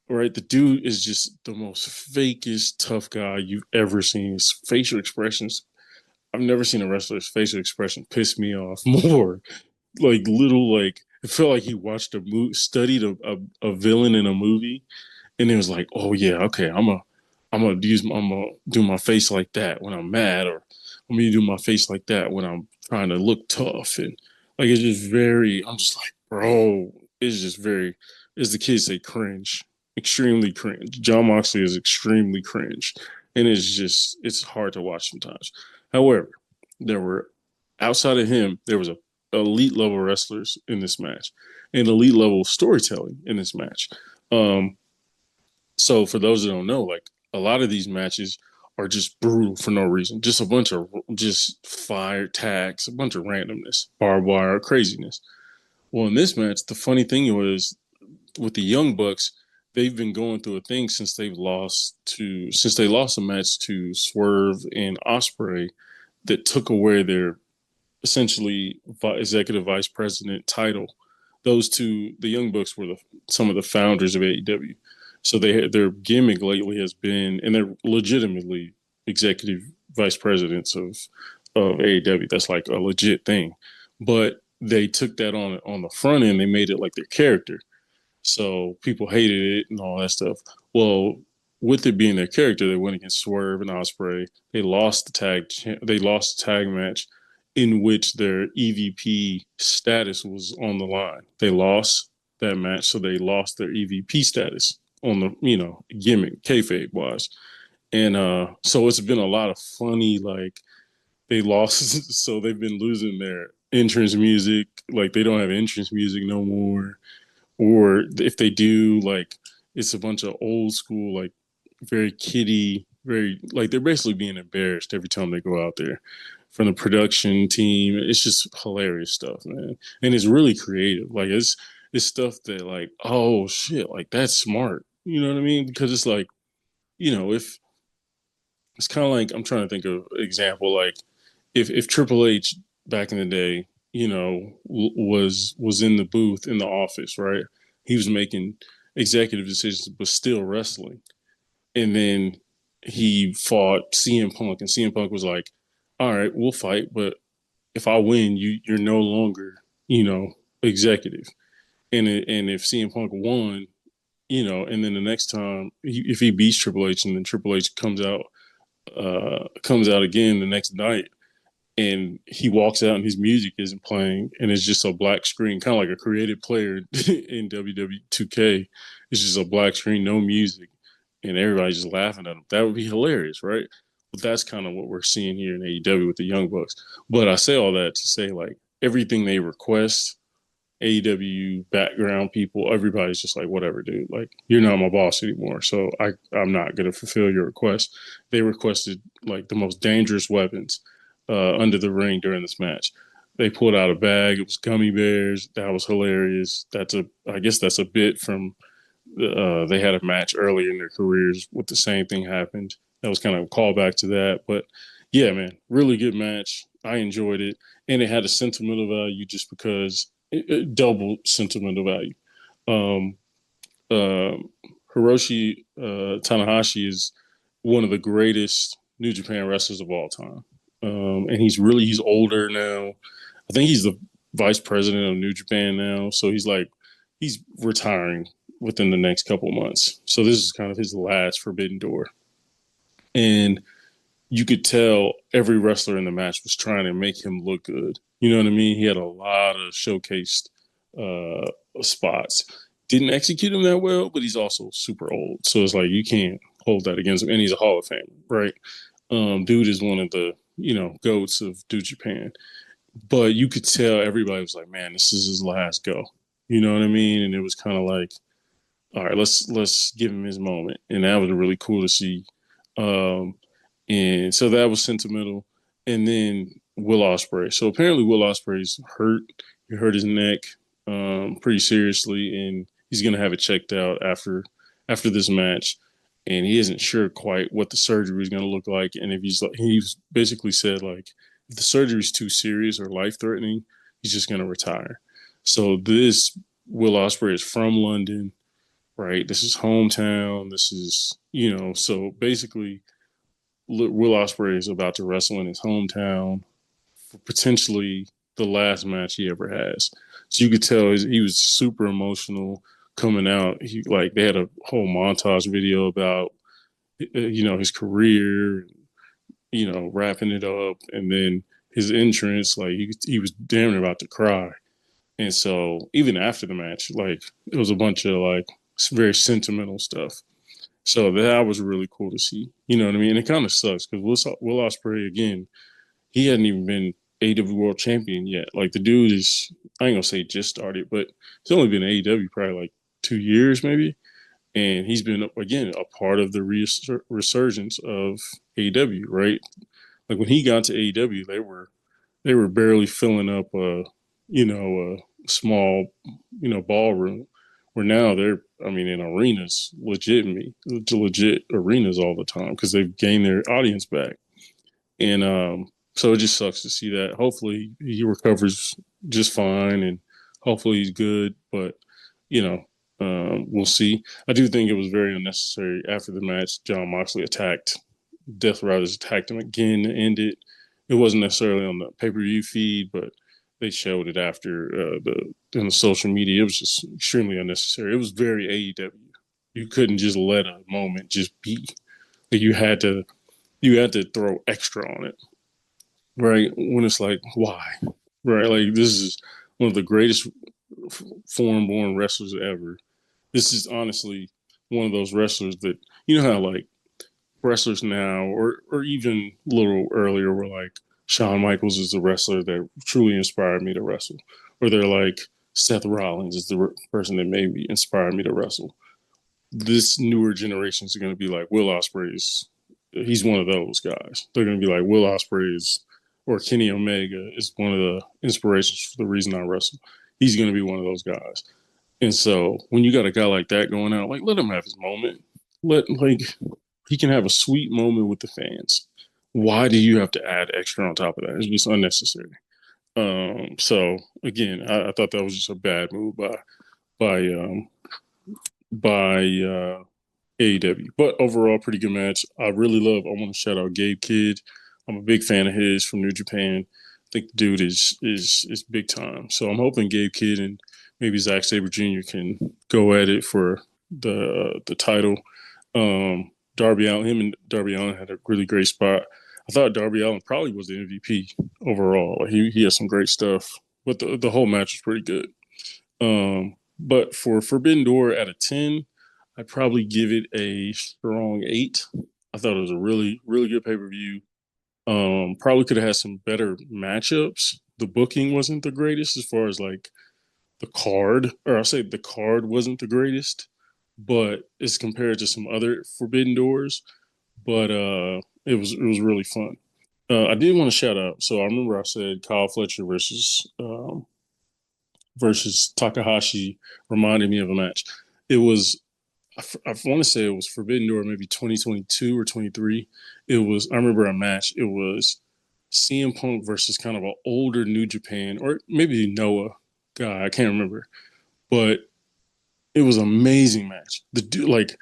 Right, the dude is just the most fakest tough guy you've ever seen. His facial expressions, I've never seen a wrestler's facial expression piss me off more. Like it felt like he watched studied a villain in a movie, and it was like, oh yeah, okay, I'm gonna do my face like that when I'm mad, or I'm gonna do my face like that when I'm trying to look tough, and like it's just very. I'm just like, bro, it's just very, as the kids say, cringe, extremely cringe. John Moxley is extremely cringe, and it's hard to watch sometimes. However, there were outside of him, there was a elite level wrestlers in this match, and elite level storytelling in this match. So for those that don't know, like a lot of these matches are just brutal for no reason. Just a bunch of just fire tags, a bunch of randomness, barbed wire, craziness. Well, in this match, the funny thing was with the Young Bucks, they've been going through a thing since they lost a match to Swerve and Ospreay that took away their essentially executive vice president title. Those two, the Young Bucks, were some of the founders of AEW. So their gimmick lately has been, and they're legitimately executive vice presidents of AEW. That's like a legit thing. But they took that on the front end. They made it like their character. So people hated it and all that stuff. Well, with it being their character, they went against Swerve and Ospreay. They lost the tag match, in which their EVP status was on the line. They lost that match, so they lost their EVP status on the, gimmick, kayfabe wise. And so it's been a lot of funny, like, they lost, so they've been losing their entrance music. Like, they don't have entrance music no more. Or if they do, like, it's a bunch of old school, like, very kiddie, very, like, they're basically being embarrassed every time they go out there from the production team. It's just hilarious stuff, man. And it's really creative. Like, it's stuff that, like, oh shit, like, that's smart. You know what I mean? Because it's like, if it's kind of like, I'm trying to think of an example, like, if Triple H back in the day, was in the booth in the office, right? He was making executive decisions, but still wrestling. And then he fought CM Punk, and CM Punk was like, "All right, we'll fight, but if I win, you're no longer, executive." And if CM Punk won, and then the next time, if he beats Triple H, and then Triple H comes out again the next night, and he walks out and his music isn't playing, and it's just a black screen, kind of like a creative player in WWE 2K. It's just a black screen, no music, and everybody's just laughing at him. That would be hilarious, right? But that's kind of what we're seeing here in AEW with the Young Bucks. But I say all that to say, like, everything they request, AEW background people, everybody's just like, whatever, dude. Like, you're not my boss anymore, so I'm not gonna fulfill your request. They requested, like, the most dangerous weapons under the ring during this match. They pulled out a bag. It was gummy bears. That was hilarious. I guess that's a bit from. They had a match earlier in their careers with the same thing happened. That was kind of a callback to that. But yeah, man, really good match. I enjoyed it, and it had a sentimental value just because it doubled sentimental value. Um, uh, Hiroshi Tanahashi is one of the greatest New Japan wrestlers of all time. And he's older now. I think he's the vice president of New Japan now. So he's retiring within the next couple of months. So this is kind of his last Forbidden Door. And you could tell every wrestler in the match was trying to make him look good. You know what I mean? He had a lot of showcased spots. Didn't execute him that well, but he's also super old. So it's like, you can't hold that against him. And he's a Hall of Famer, right? Dude is one of the, goats of New Japan. But you could tell everybody was like, man, this is his last go. You know what I mean? And it was kind of like, all right, let's give him his moment. And that was really cool to see. Um, and so that was sentimental. And then Will Ospreay. So apparently Will Ospreay's hurt. He hurt his neck pretty seriously, and he's gonna have it checked out after this match. And he isn't sure quite what the surgery is gonna look like. And if he's basically said, like, if the surgery is too serious or life threatening, he's just gonna retire. So this Will Ospreay is from London, right? This is hometown. This is, so basically Will Ospreay is about to wrestle in his hometown for potentially the last match he ever has. So you could tell he was super emotional coming out. They had a whole montage video about his career, wrapping it up, and then his entrance. Like, he was damn near about to cry. And so even after the match, like, it was a bunch of, like, very sentimental stuff. So that was really cool to see. You know what I mean? And it kind of sucks because Will Ospreay, again, he hadn't even been AEW World Champion yet. Like, the dude is, I ain't gonna say just started, but he's only been AEW probably like 2 years maybe. And he's been, again, a part of the resurgence of AEW, right? Like, when he got to AEW, they were barely filling up a small, ballroom, where now they're, I mean, in arenas, legit arenas all the time, because they've gained their audience back. And so it just sucks to see that. Hopefully he recovers just fine, and hopefully he's good. But, we'll see. I do think it was very unnecessary after the match. Jon Moxley Death Riders attacked him again to end it. It wasn't necessarily on the pay-per-view feed, but they showed it after in the social media. It was just extremely unnecessary. It was very AEW. You couldn't just let a moment just be. Like, you had to throw extra on it. right? When it's like, why? Right? Like, this is one of the greatest foreign born wrestlers ever. This is honestly one of those wrestlers that, you know how like wrestlers now, or even a little earlier, were like, Shawn Michaels is the wrestler that truly inspired me to wrestle. Or they're like, Seth Rollins is the person that maybe inspired me to wrestle. This newer generation is going to be like, Will Ospreay is, he's one of those guys. They're going to be like, Will Ospreay is, or Kenny Omega is one of the inspirations for the reason I wrestle. He's going to be one of those guys. And so when you got a guy like that going out, like, let him have his moment. Like, he can have a sweet moment with the fans. Why do you have to add extra on top of that? It's just unnecessary. So again, I thought that was just a bad move by um, by AEW. But overall, pretty good match. I want to shout out Gabe Kidd. I'm a big fan of his from New Japan. I think the dude is big time. So I'm hoping Gabe Kidd and maybe Zack Sabre Jr. can go at it for the title. Him and Darby Allin had a really great spot. I thought Darby Allin probably was the MVP overall. Like, he had some great stuff, but the whole match was pretty good. But for Forbidden Door at a 10, I'd probably give it a strong 8. I thought it was a really, really good pay per view. Probably could have had some better matchups. The booking wasn't the greatest as far as like the card, or I'll say the card wasn't the greatest, but it's compared to some other Forbidden Doors. But it was really fun. I did want to shout out. So I remember I said Kyle Fletcher versus Takahashi reminded me of a match. It was, I want to say it was Forbidden Door, maybe 2022 or 23. I remember a match. It was CM Punk versus kind of an older New Japan, or maybe Noah guy. I can't remember. But it was an amazing match. The dude, like,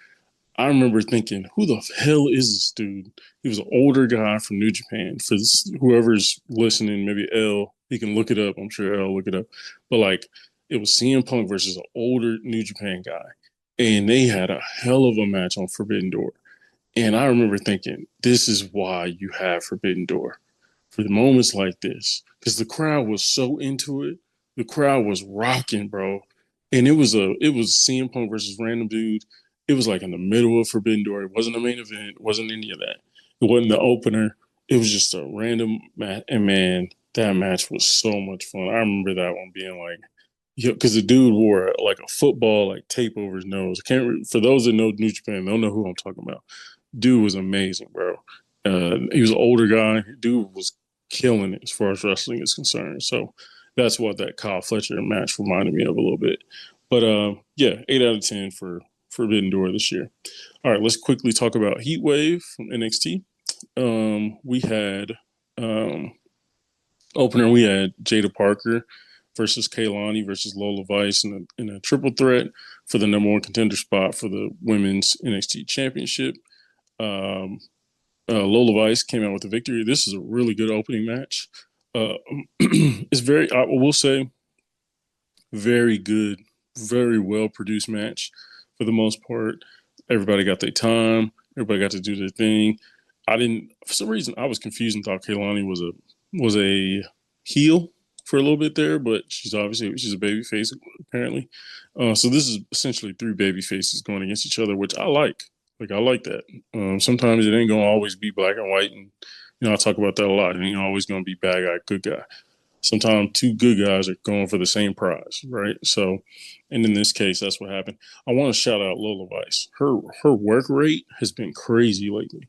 I remember thinking, who the hell is this dude? He was an older guy from New Japan. For whoever's listening, maybe L, he can look it up. I'm sure L will look it up. But like, it was CM Punk versus an older New Japan guy, and they had a hell of a match on Forbidden Door. And I remember thinking, this is why you have Forbidden Door for the moments like this, because the crowd was so into it. The crowd was rocking, bro. And it was CM Punk versus random dude. It was like in the middle of Forbidden Door. It wasn't a main event. It wasn't any of that. It wasn't the opener. It was just a random match. And man, that match was so much fun. I remember that one being like, because the dude wore like a football like tape over his nose. I can't. For those that know New Japan, they'll know who I'm talking about. Dude was amazing, bro. He was an older guy. Dude was killing it as far as wrestling is concerned. So that's what that Kyle Fletcher match reminded me of a little bit. But yeah, 8 out of 10 for Forbidden Door this year. All right, let's quickly talk about Heatwave from NXT. We had opener. We had Jada Parker versus Kaylani versus Lola Vice in a triple threat for the number one contender spot for the women's NXT Championship. Um, Lola Vice came out with the victory. This is a really good opening match. It's very, I will say, very good, very well produced match for the most part. Everybody got their time. Everybody got to do their thing. I didn't, for some reason, I was confused and thought Kaylani was a heel for a little bit there, but she's a baby face apparently. So this is essentially three baby faces going against each other, which I like. Like, I like that. Sometimes it ain't gonna always be black and white, and I talk about that a lot. It ain't always gonna be bad guy, good guy. Sometimes two good guys are going for the same prize, right? So, and in this case, that's what happened. I want to shout out Lola Vice. Her work rate has been crazy lately.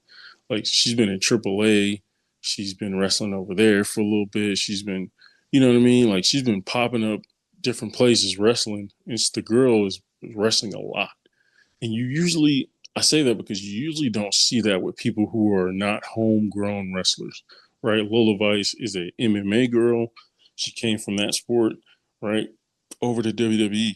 Like, she's been in AAA. She's been wrestling over there for a little bit. She's been, you know what I mean? Like, she's been popping up different places wrestling. The girl is wrestling a lot. And I say that because you usually don't see that with people who are not homegrown wrestlers, right? Lola Vice is a MMA girl. She came from that sport, right, over to WWE.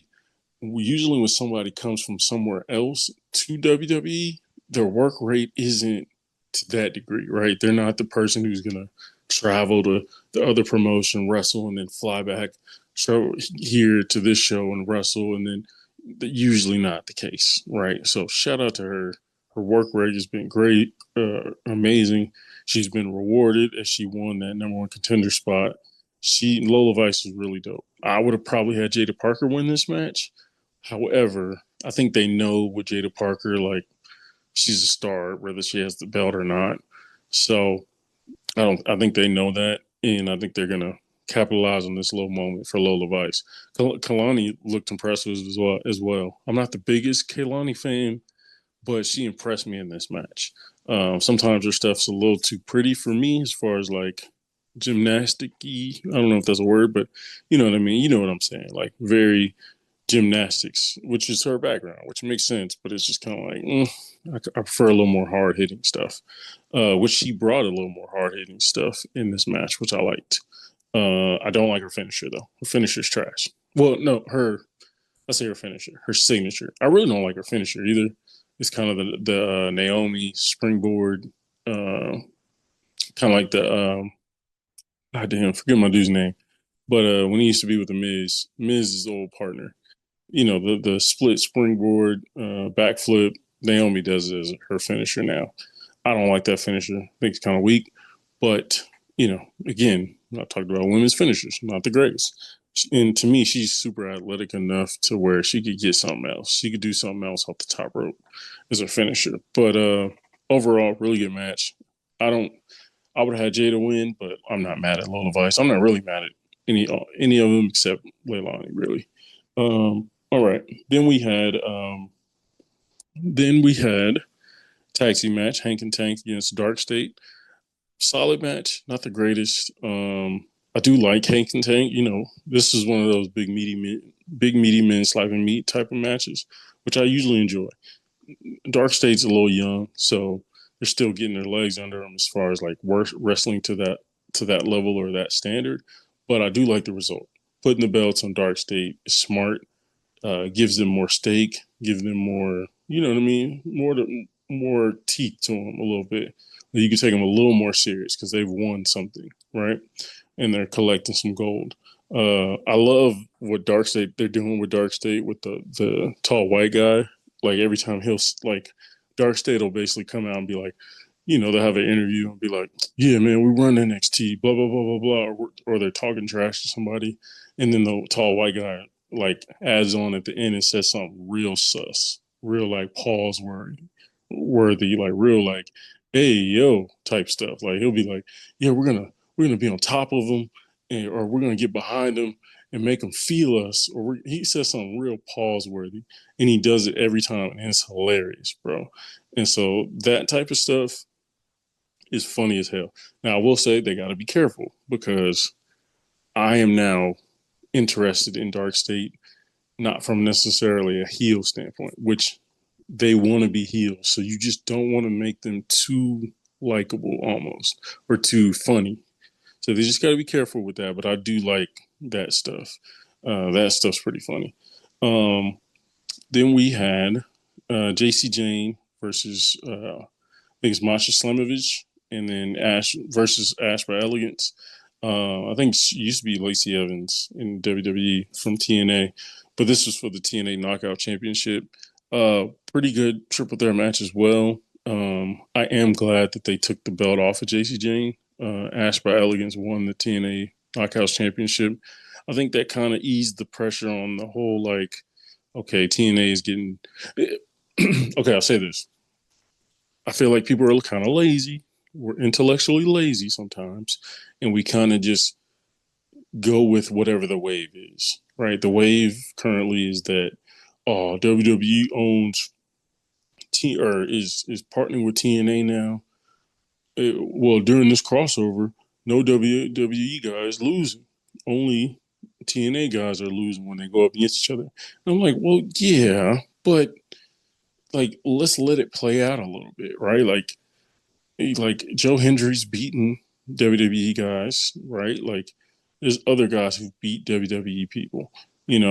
Usually when somebody comes from somewhere else to WWE, their work rate isn't to that degree, right? They're not the person who's going to travel to the other promotion, wrestle, and then fly back here to this show and wrestle, and then usually not the case, right? So shout out to her. Her work rate has been great, amazing. She's been rewarded as she won that number one contender spot. Lola Vice is really dope. I would have probably had Jada Parker win this match. However, I think they know with Jada Parker, like she's a star, whether she has the belt or not. So I don't. I think they know that, and I think they're gonna capitalize on this low moment for Lola Vice. Kalani looked impressive as well. I'm not the biggest Kalani fan, but she impressed me in this match. Sometimes her stuff's a little too pretty for me, as far as like gymnastic-y. I don't know if that's a word, but you know what I mean. You know what I'm saying? Like very gymnastics, which is her background, which makes sense. But it's just kind of like I prefer a little more hard hitting stuff, which she brought a little more hard hitting stuff in this match, which I liked. I don't like her finisher though. Her finisher's trash. Well, no, I say her finisher, her signature. I really don't like her finisher either. It's kind of the Naomi springboard, kind of like the God damn, forget my dude's name. But when he used to be with the Miz's old partner, the split springboard backflip. Naomi does it as her finisher now. I don't like that finisher. I think it's kind of weak. But again, I talked about women's finishers, not the greatest. And to me, she's super athletic enough to where she could get something else. She could do something else off the top rope as her finisher. But overall, really good match. I don't. I would have had Jada win, but I'm not mad at Lola Vice. I'm not really mad at any of them except Leilani, really. All right. Then we had tag team match, Hank and Tank against Dark State. Solid match, not the greatest. I do like Hank and Tank. This is one of those big meaty men slapping meat type of matches, which I usually enjoy. Dark State's a little young, so they're still getting their legs under them as far as like wrestling to that level or that standard. But I do like the result. Putting the belts on Dark State is smart. Gives them more stake, gives them more, you know what I mean, more teeth to them a little bit. You can take them a little more serious because they've won something, right? And they're collecting some gold. I love what Dark State they're doing with Dark State with the tall white guy. Like every time he'll like Dark State will basically come out and be like, they'll have an interview and be like, yeah, man, we run NXT, blah, blah, blah, blah, blah. Or they're talking trash to somebody. And then the tall white guy like adds on at the end and says something real sus, real like pause worthy, like real like, hey, yo type stuff. Like he'll be like, yeah, we're gonna be on top of them or we're gonna get behind them and make them feel us. Or he says something real pause worthy and he does it every time and it's hilarious, bro. And so that type of stuff is funny as hell. Now I will say they got to be careful because I am now interested in Dark State, not from necessarily a heel standpoint, which they want to be heels. So you just don't want to make them too likable almost or too funny. So they just got to be careful with that. But I do like that stuff. That stuff's pretty funny. Then we had JC Jane versus I think it's Masha Slamovich, and then Ash versus Ash by Elegance. I think she used to be Lacey Evans in WWE from TNA, but this was for the TNA Knockout Championship. Pretty good triple threat match as well. I am glad that they took the belt off of JC Jane. Ash by Elegance won the TNA Knockouts Championship. I think that kind of eased the pressure on the whole, like, okay, TNA is getting. Okay, I'll say this. I feel like people are kind of lazy. We're intellectually lazy sometimes, and we kind of just go with whatever the wave is, right? The wave currently is that WWE owns or is partnering with TNA now. Well, during this crossover, no WWE guys losing. Only TNA guys are losing when they go up against each other. And I'm like, well, yeah, but like let's let it play out a little bit, right? Like Joe Hendry's beaten WWE guys, right? Like there's other guys who beat WWE people, and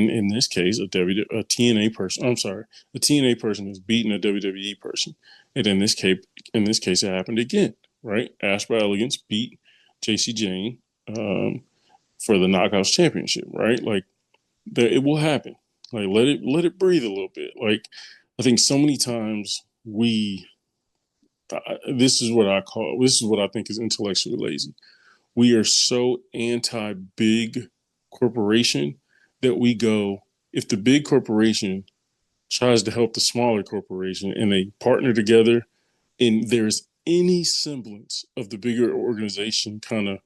in this case, a TNA person. I'm sorry, a TNA person has beaten a WWE person, and in this case, it happened again, right? Ash by Elegance beat JC Jane for the Knockouts Championship, right? Like it will happen. Like let it breathe a little bit. Like I think so many times we this is what I think is intellectually lazy. We are so anti big corporation that we go, if the big corporation tries to help the smaller corporation and they partner together and there's any semblance of the bigger organization kind of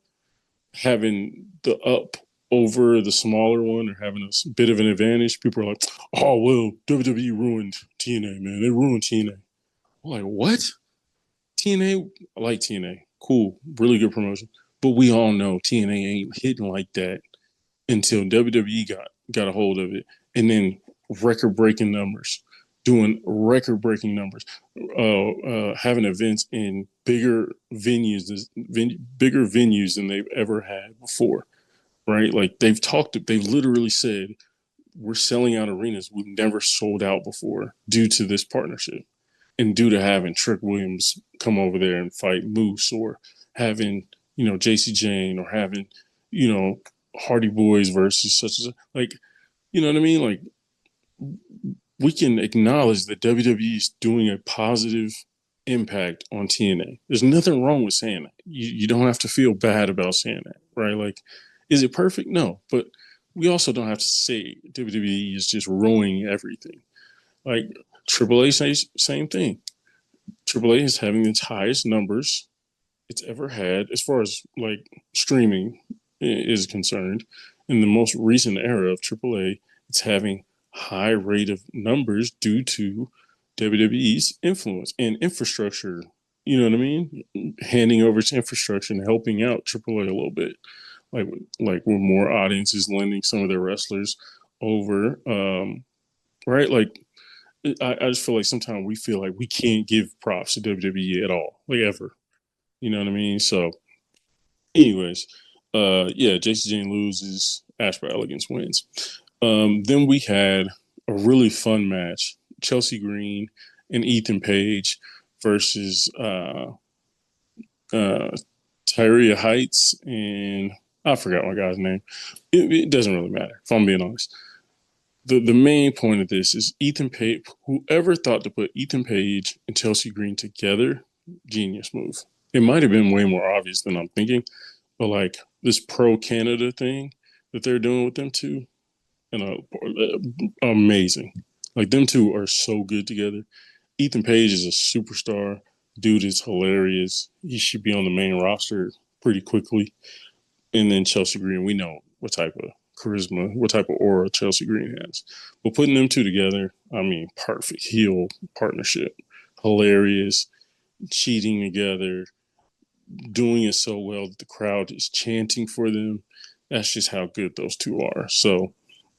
having the up over the smaller one or having a bit of an advantage, people are like, oh, well, WWE ruined TNA, man. They ruined TNA. I'm like, what? TNA, I like TNA. Cool. Really good promotion. But we all know TNA ain't hitting like that until WWE got a hold of it. And then record breaking numbers, doing record breaking numbers, having events in bigger venues than they've ever had before, right? Like they've literally said, we're selling out arenas we've never sold out before due to this partnership and due to having Trick Williams come over there and fight Moose, or having, JC Jane, or having, Hardy Boys versus such as, like, you know what I mean? Like, we can acknowledge that WWE is doing a positive impact on TNA. There's nothing wrong with saying that. You don't have to feel bad about saying that, right? Like, is it perfect? No, but we also don't have to say WWE is just ruining everything. Like, Triple A says same thing. Triple A is having its highest numbers it's ever had as far as like streaming is concerned. In the most recent era of Triple A, it's having high rate of numbers due to WWE's influence and infrastructure. You know what I mean? Handing over its infrastructure and helping out Triple A a little bit, like with more audiences lending some of their wrestlers over. Right? Like I just feel like sometimes we feel like we can't give props to WWE at all, like ever. You know what I mean? So, anyways, yeah, JC Jane loses, Ash by Elegance wins. Then we had a really fun match: Chelsea Green and Ethan Page versus Tyria Heights and I forgot my guy's name. It doesn't really matter if I'm being honest. The main point of this is Ethan Page. Whoever thought to put Ethan Page and Chelsea Green together, genius move. It might have been way more obvious than I'm thinking, but like this pro Canada thing that they're doing with them two, and amazing. Like them two are so good together. Ethan Page is a superstar. Dude is hilarious. He should be on the main roster pretty quickly. And then Chelsea Green, we know what type of charisma, what type of aura Chelsea Green has. But putting them two together, I mean, perfect heel partnership. Hilarious, cheating together, doing it so well that the crowd is chanting for them. That's just how good those two are. So,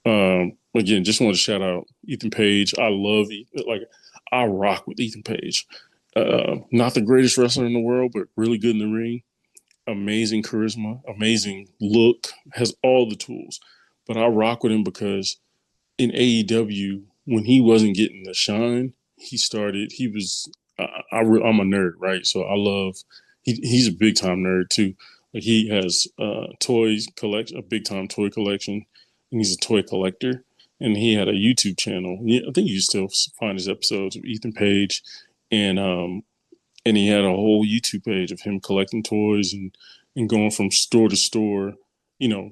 again, just want to shout out Ethan Page. I rock with Ethan Page. Not the greatest wrestler in the world, but really good in the ring. Amazing charisma, amazing look, has all the tools. But I rock with him because in AEW, when he wasn't getting the shine, he was, I'm a nerd, right? So I love, he's a big time nerd too. Like he has a big time toy collection, and he's a toy collector. And he had a YouTube channel. I think you still find his episodes of Ethan Page, and he had a whole YouTube page of him collecting toys and going from store to store,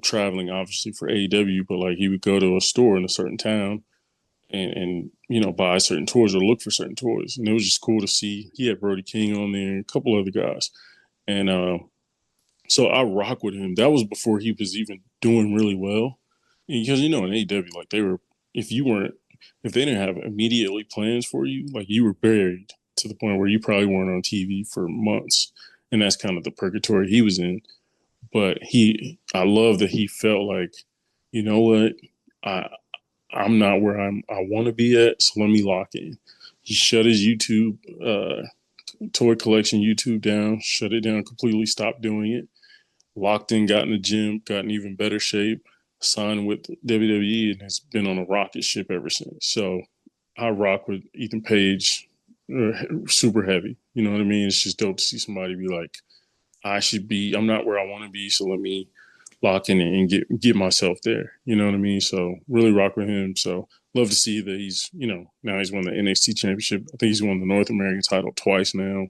traveling obviously for AEW, but like he would go to a store in a certain town and buy certain toys or look for certain toys. And it was just cool to see. He had Brody King on there and a couple other guys. And so I rock with him. That was before he was even doing really well. Because, in AEW, like if they didn't have immediately plans for you, like you were buried to the point where you probably weren't on TV for months. And that's kind of the purgatory he was in. But I love that he felt like, you know what, I'm not where I want to be at, so let me lock in. He shut his YouTube toy collection YouTube down, shut it down completely, stopped doing it, locked in, got in the gym, got in even better shape, signed with WWE, and has been on a rocket ship ever since. So I rock with Ethan Page super heavy. You know what I mean? It's just dope to see somebody be like, I'm not where I want to be, so let me lock in and get myself there. You know what I mean? So really rock with him. So love to see that he's, now he's won the NXT championship. I think he's won the North American title twice now.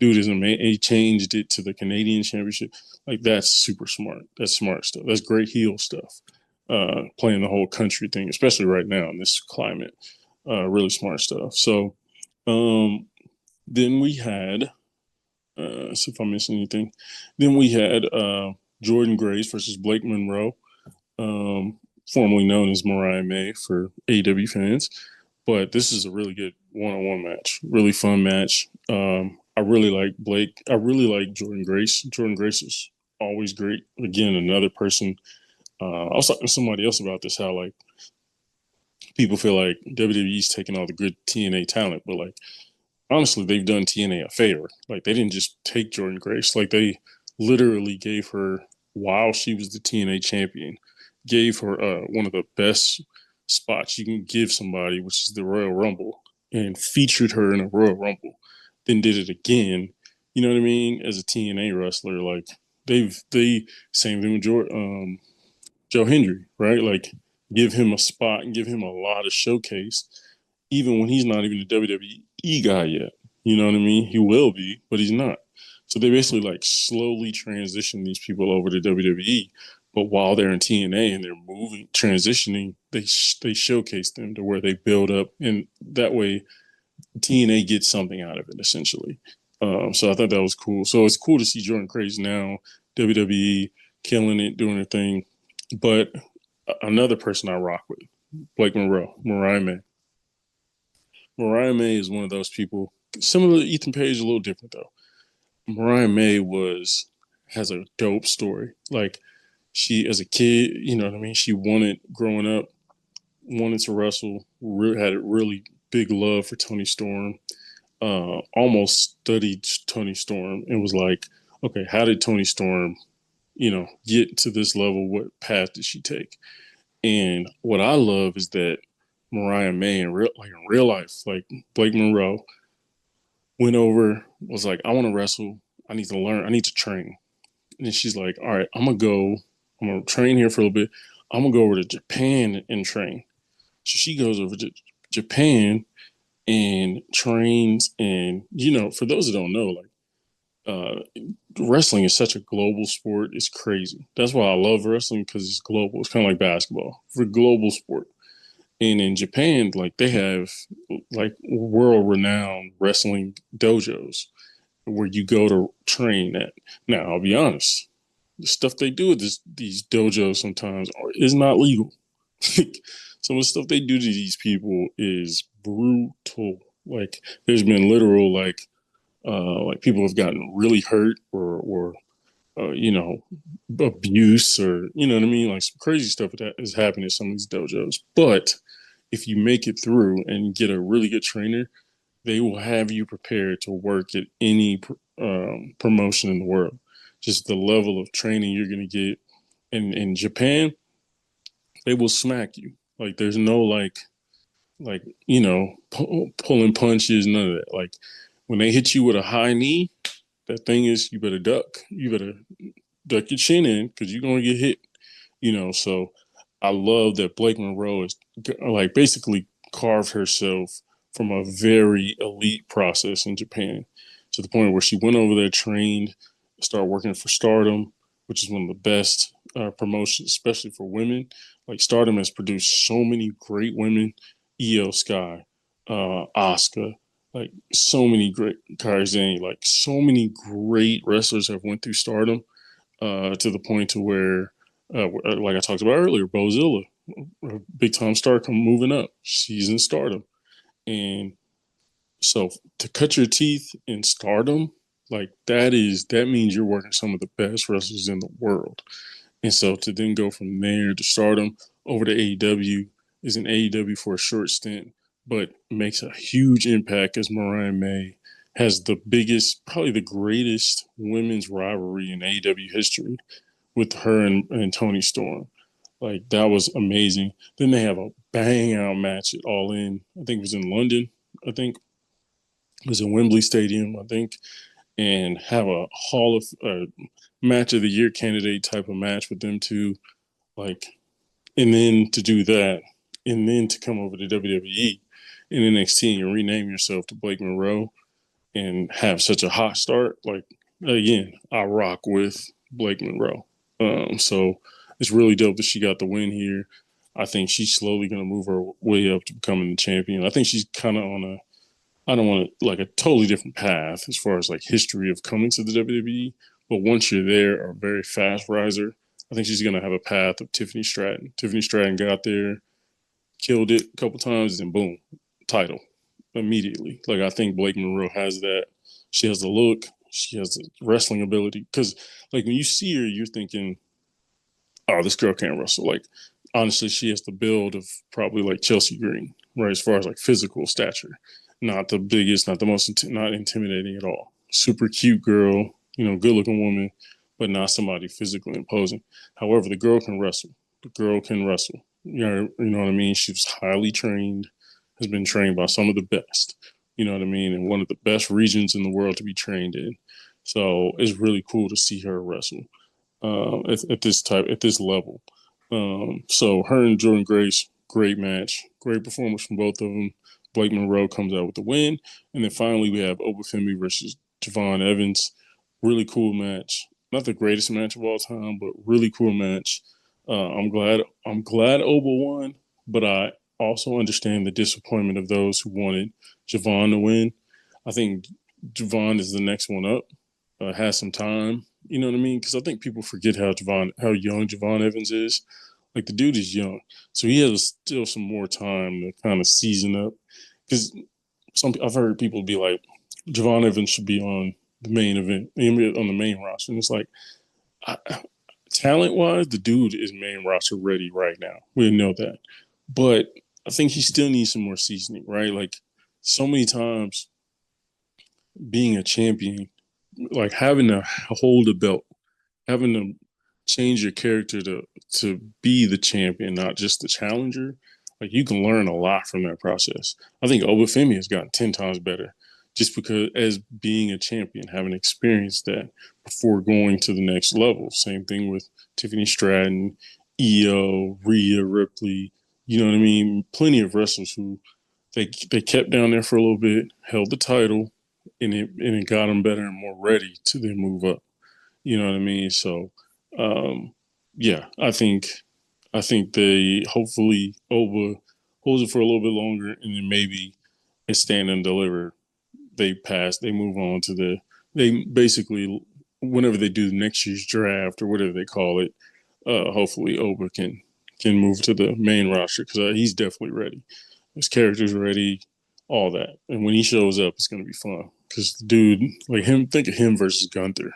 Dude is amazing. He changed it to the Canadian championship. Like, that's super smart. That's smart stuff. That's great heel stuff. Playing the whole country thing, especially right now in this climate. Really smart stuff. So um, then we had, see if I missed anything. Then we had Jordan Grace versus Blake Monroe, formerly known as Mariah May for AEW fans. But this is a really good one-on-one match, really fun match. I really like Blake. I really like Jordan Grace. Jordan Grace is always great. Again, another person. I was talking to somebody else about this, how like people feel like WWE's taking all the good TNA talent, but like honestly, they've done TNA a favor. Like they didn't just take Jordan Grace. Like they literally gave her, while she was the TNA champion, gave her one of the best spots you can give somebody, which is the Royal Rumble, and featured her in a Royal Rumble. Then did it again. You know what I mean? As a TNA wrestler, like they same thing with Joe Hendry, right? Like give him a spot and give him a lot of showcase, even when he's not even a WWE guy yet. You know what I mean? He will be, but he's not. So they basically like slowly transition these people over to WWE. But while they're in TNA and they're moving, transitioning, they showcase them to where they build up, and that way TNA gets something out of it essentially. So I thought that was cool. So it's cool to see Jordan Grace now, WWE killing it, doing their thing. But another person I rock with, Blake Monroe, Mariah May. Mariah May is one of those people, similar to Ethan Page, a little different though. Mariah May has a dope story. Like she, as a kid, you know what I mean. She wanted growing up, wanted to wrestle. Had a really big love for Tony Storm. Almost studied Tony Storm and was like, okay, how did Tony Storm, get to this level? What path did she take? And what I love is that Mariah May in real life, like Blake Monroe, went over, was like, I want to wrestle. I need to learn. I need to train. And she's like, all right, I'm gonna train here for a little bit. I'm gonna go over to Japan and train. So she goes over to Japan and trains. And for those that don't know, like wrestling is such a global sport. It's crazy. That's why I love wrestling, because it's global. It's kind of like basketball for global sport. And in Japan, like they have like world renowned wrestling dojos where you go to train at. Now, I'll be honest, the stuff they do at these dojos sometimes is not legal. Some of the stuff they do to these people is brutal. Like there's been literal like people have gotten really hurt or abuse, or you know what I mean, like some crazy stuff that is happening at some of these dojos. But if you make it through and get a really good trainer, they will have you prepared to work at any promotion in the world. Just the level of training you're going to get in Japan, they will smack you. Like there's no pulling punches, none of that. Like when they hit you with a high knee, that thing is, you better duck. You better duck your chin in, because you're going to get hit. So I love that Blake Monroe is like basically carved herself from a very elite process in Japan, to the point where she went over there, trained, started working for Stardom, which is one of the best promotions, especially for women. Like Stardom has produced so many great women, Io Sky, Asuka, like so many great Kairi, like so many great wrestlers have went through Stardom, to the point to where, like I talked about earlier, Bozilla, big time star, come moving up. She's in Stardom, and so to cut your teeth in Stardom, like that means you're working some of the best wrestlers in the world. And so to then go from there to Stardom over to AEW, is in AEW for a short stint, but makes a huge impact as Mariah May has the biggest, probably the greatest women's rivalry in AEW history with her and Tony Storm. Like that was amazing. Then they have a bang out match at All In. I think it was in London. I think it was in Wembley Stadium. I think, and have a Hall of Match of the Year candidate type of match with them two. Like, and then to do that and then to come over to WWE in NXT and rename yourself to Blake Monroe and have such a hot start, like again, I rock with Blake Monroe. So it's really dope that she got the win here. I think she's slowly going to move her way up to becoming the champion. I think she's kind of on a, I don't want to like a totally different path as far as like history of coming to the WWE. But once you're there, a very fast riser, I think she's going to have a path of Tiffany Stratton. Tiffany Stratton got there, killed it a couple times, and boom, title immediately. Like I think Blake Monroe has that. She has the look. She has the wrestling ability. Because like when you see her, you're thinking, oh, this girl can't wrestle. Like honestly, she has the build of probably like Chelsea Green, right? As far as like physical stature, not the biggest, not the most, not intimidating at all. Super cute girl, good looking woman, but not somebody physically imposing. However, the girl can wrestle. The girl can wrestle. You know what I mean? She's highly trained, has been trained by some of the best. You know what I mean? And one of the best regions in the world to be trained in. So it's really cool to see her wrestle at this level. So her and Jordan Grace, great match, great performance from both of them. Blake Monroe comes out with the win, and then finally we have Obafemi versus Javon Evans. Really cool match. Not the greatest match of all time, but really cool match. I'm glad Oba won, but I also understand the disappointment of those who wanted Javon to win. I think Javon is the next one up. Has some time. You know what I mean? Because I think people forget how young Javon Evans is. Like the dude is young, so he has still some more time to kind of season up. Because I've heard people be like, Javon Evans should be on the main event, on the main roster, and it's like, talent wise, the dude is main roster ready right now. We know that, but I think he still needs some more seasoning, right? Like so many times, being a champion, like having to hold a belt, having to change your character to be the champion, not just the challenger. Like you can learn a lot from that process. I think Obafemi has gotten 10 times better just because as being a champion, having experienced that before going to the next level. Same thing with Tiffany Stratton, Io, Rhea Ripley. You know what I mean? Plenty of wrestlers who they kept down there for a little bit, held the title, and it got them better and more ready to then move up. You know what I mean? So, um, yeah, I think they hopefully Oba holds it for a little bit longer, and then maybe a stand and deliver. They move on to they basically whenever they do next year's draft or whatever they call it. Hopefully Oba can move to the main roster because he's definitely ready. His character's ready, all that, and when he shows up, it's gonna be fun because dude, like him, think of him versus Gunther.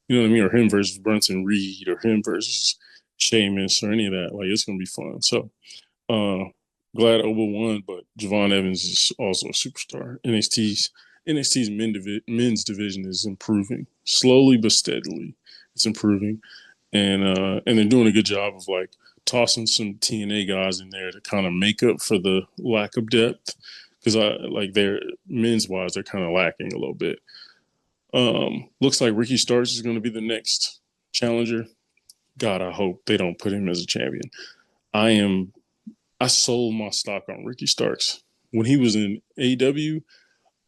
You know what I mean? Or him versus Brunson Reed, or him versus Sheamus, or any of that. Like it's gonna be fun. So uh glad Oba won, but Javon Evans is also a superstar. NXT's men's division is improving slowly but steadily. It's improving, and they're doing a good job of like tossing some TNA guys in there to kind of make up for the lack of depth because I like their men's wise they're kind of lacking a little bit. Looks like Ricky Starks is going to be the next challenger. God, I hope they don't put him as a champion. I am. I sold my stock on Ricky Starks when he was in AEW.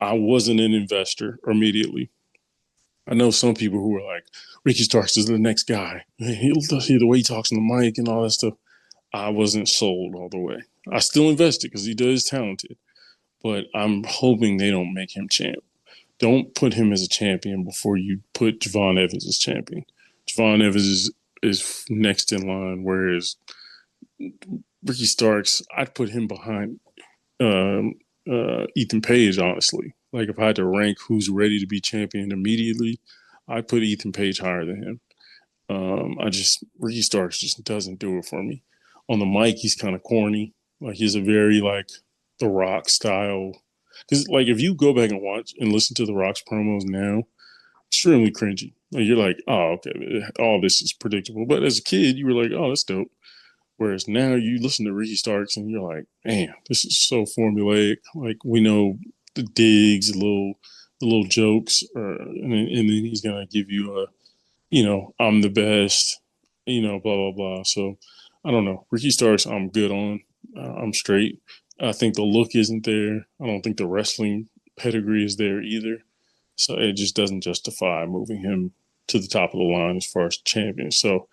I wasn't an investor immediately. I know some people who are like, Ricky Starks is the next guy. The way he talks on the mic and all that stuff. I wasn't sold all the way. I still invested because he does talented, but I'm hoping they don't make him champ. Don't put him as a champion before you put Javon Evans as champion. Javon Evans is next in line, whereas Ricky Starks, I'd put him behind Ethan Page, honestly. Like if I had to rank who's ready to be champion immediately, I put Ethan Page higher than him. Ricky Starks just doesn't do it for me. On the mic, he's kind of corny. Like he's a very like The Rock style. Because like if you go back and watch and listen to The Rock's promos now, extremely cringy. Like, you're like, oh, okay, all this is predictable. But as a kid, you were like, oh, that's dope. Whereas now you listen to Ricky Starks and you're like, man, this is so formulaic. Like we know the digs, the little jokes, and then he's gonna give you a, I'm the best, blah blah blah. So I don't know. Ricky Starks, I'm good on. I'm straight. I think the look isn't there. I don't think the wrestling pedigree is there either. So it just doesn't justify moving him to the top of the line as far as champion. So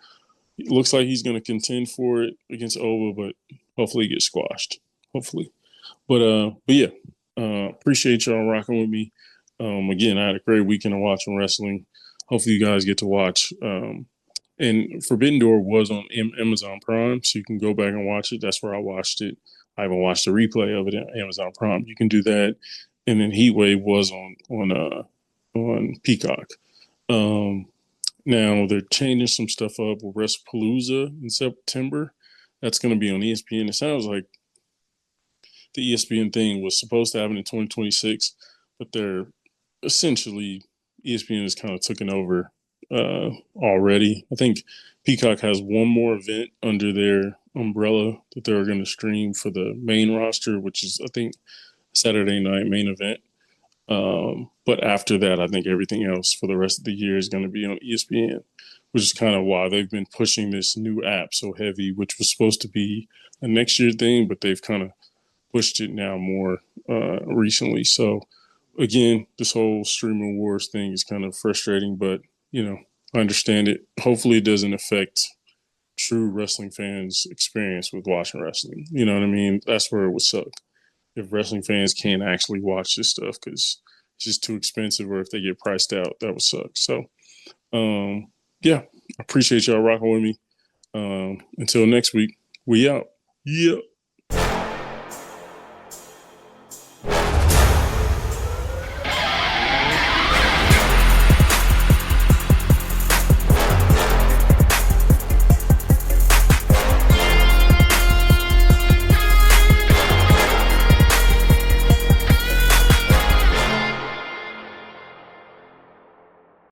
it looks like he's going to contend for it against Ova, but hopefully he gets squashed. Hopefully. But yeah, appreciate y'all rocking with me. Again, I had a great weekend of watching wrestling. Hopefully you guys get to watch. And Forbidden Door was on Amazon Prime, so you can go back and watch it. That's where I watched it. I haven't watched the replay of it on Amazon Prime. You can do that. And then Heatwave was on Peacock. Um, Now they're changing some stuff up with WrestlePalooza in September. That's going to be on ESPN. It sounds like the ESPN thing was supposed to happen in 2026, but they're essentially ESPN has kind of taken over already. I think Peacock has one more event under their umbrella that they're going to stream for the main roster, which is I think Saturday night main event. But after that, I think everything else for the rest of the year is going to be on ESPN, which is kind of why they've been pushing this new app so heavy, which was supposed to be a next year thing, but they've kind of pushed it now more recently. So again, this whole streaming wars thing is kind of frustrating, but I understand it. Hopefully it doesn't affect true wrestling fans' experience with watching wrestling. You know what I mean? That's where it would suck if wrestling fans can't actually watch this stuff because it's just too expensive, or if they get priced out, that would suck. So yeah, I appreciate y'all rocking with me. Until next week, we out. Yeah.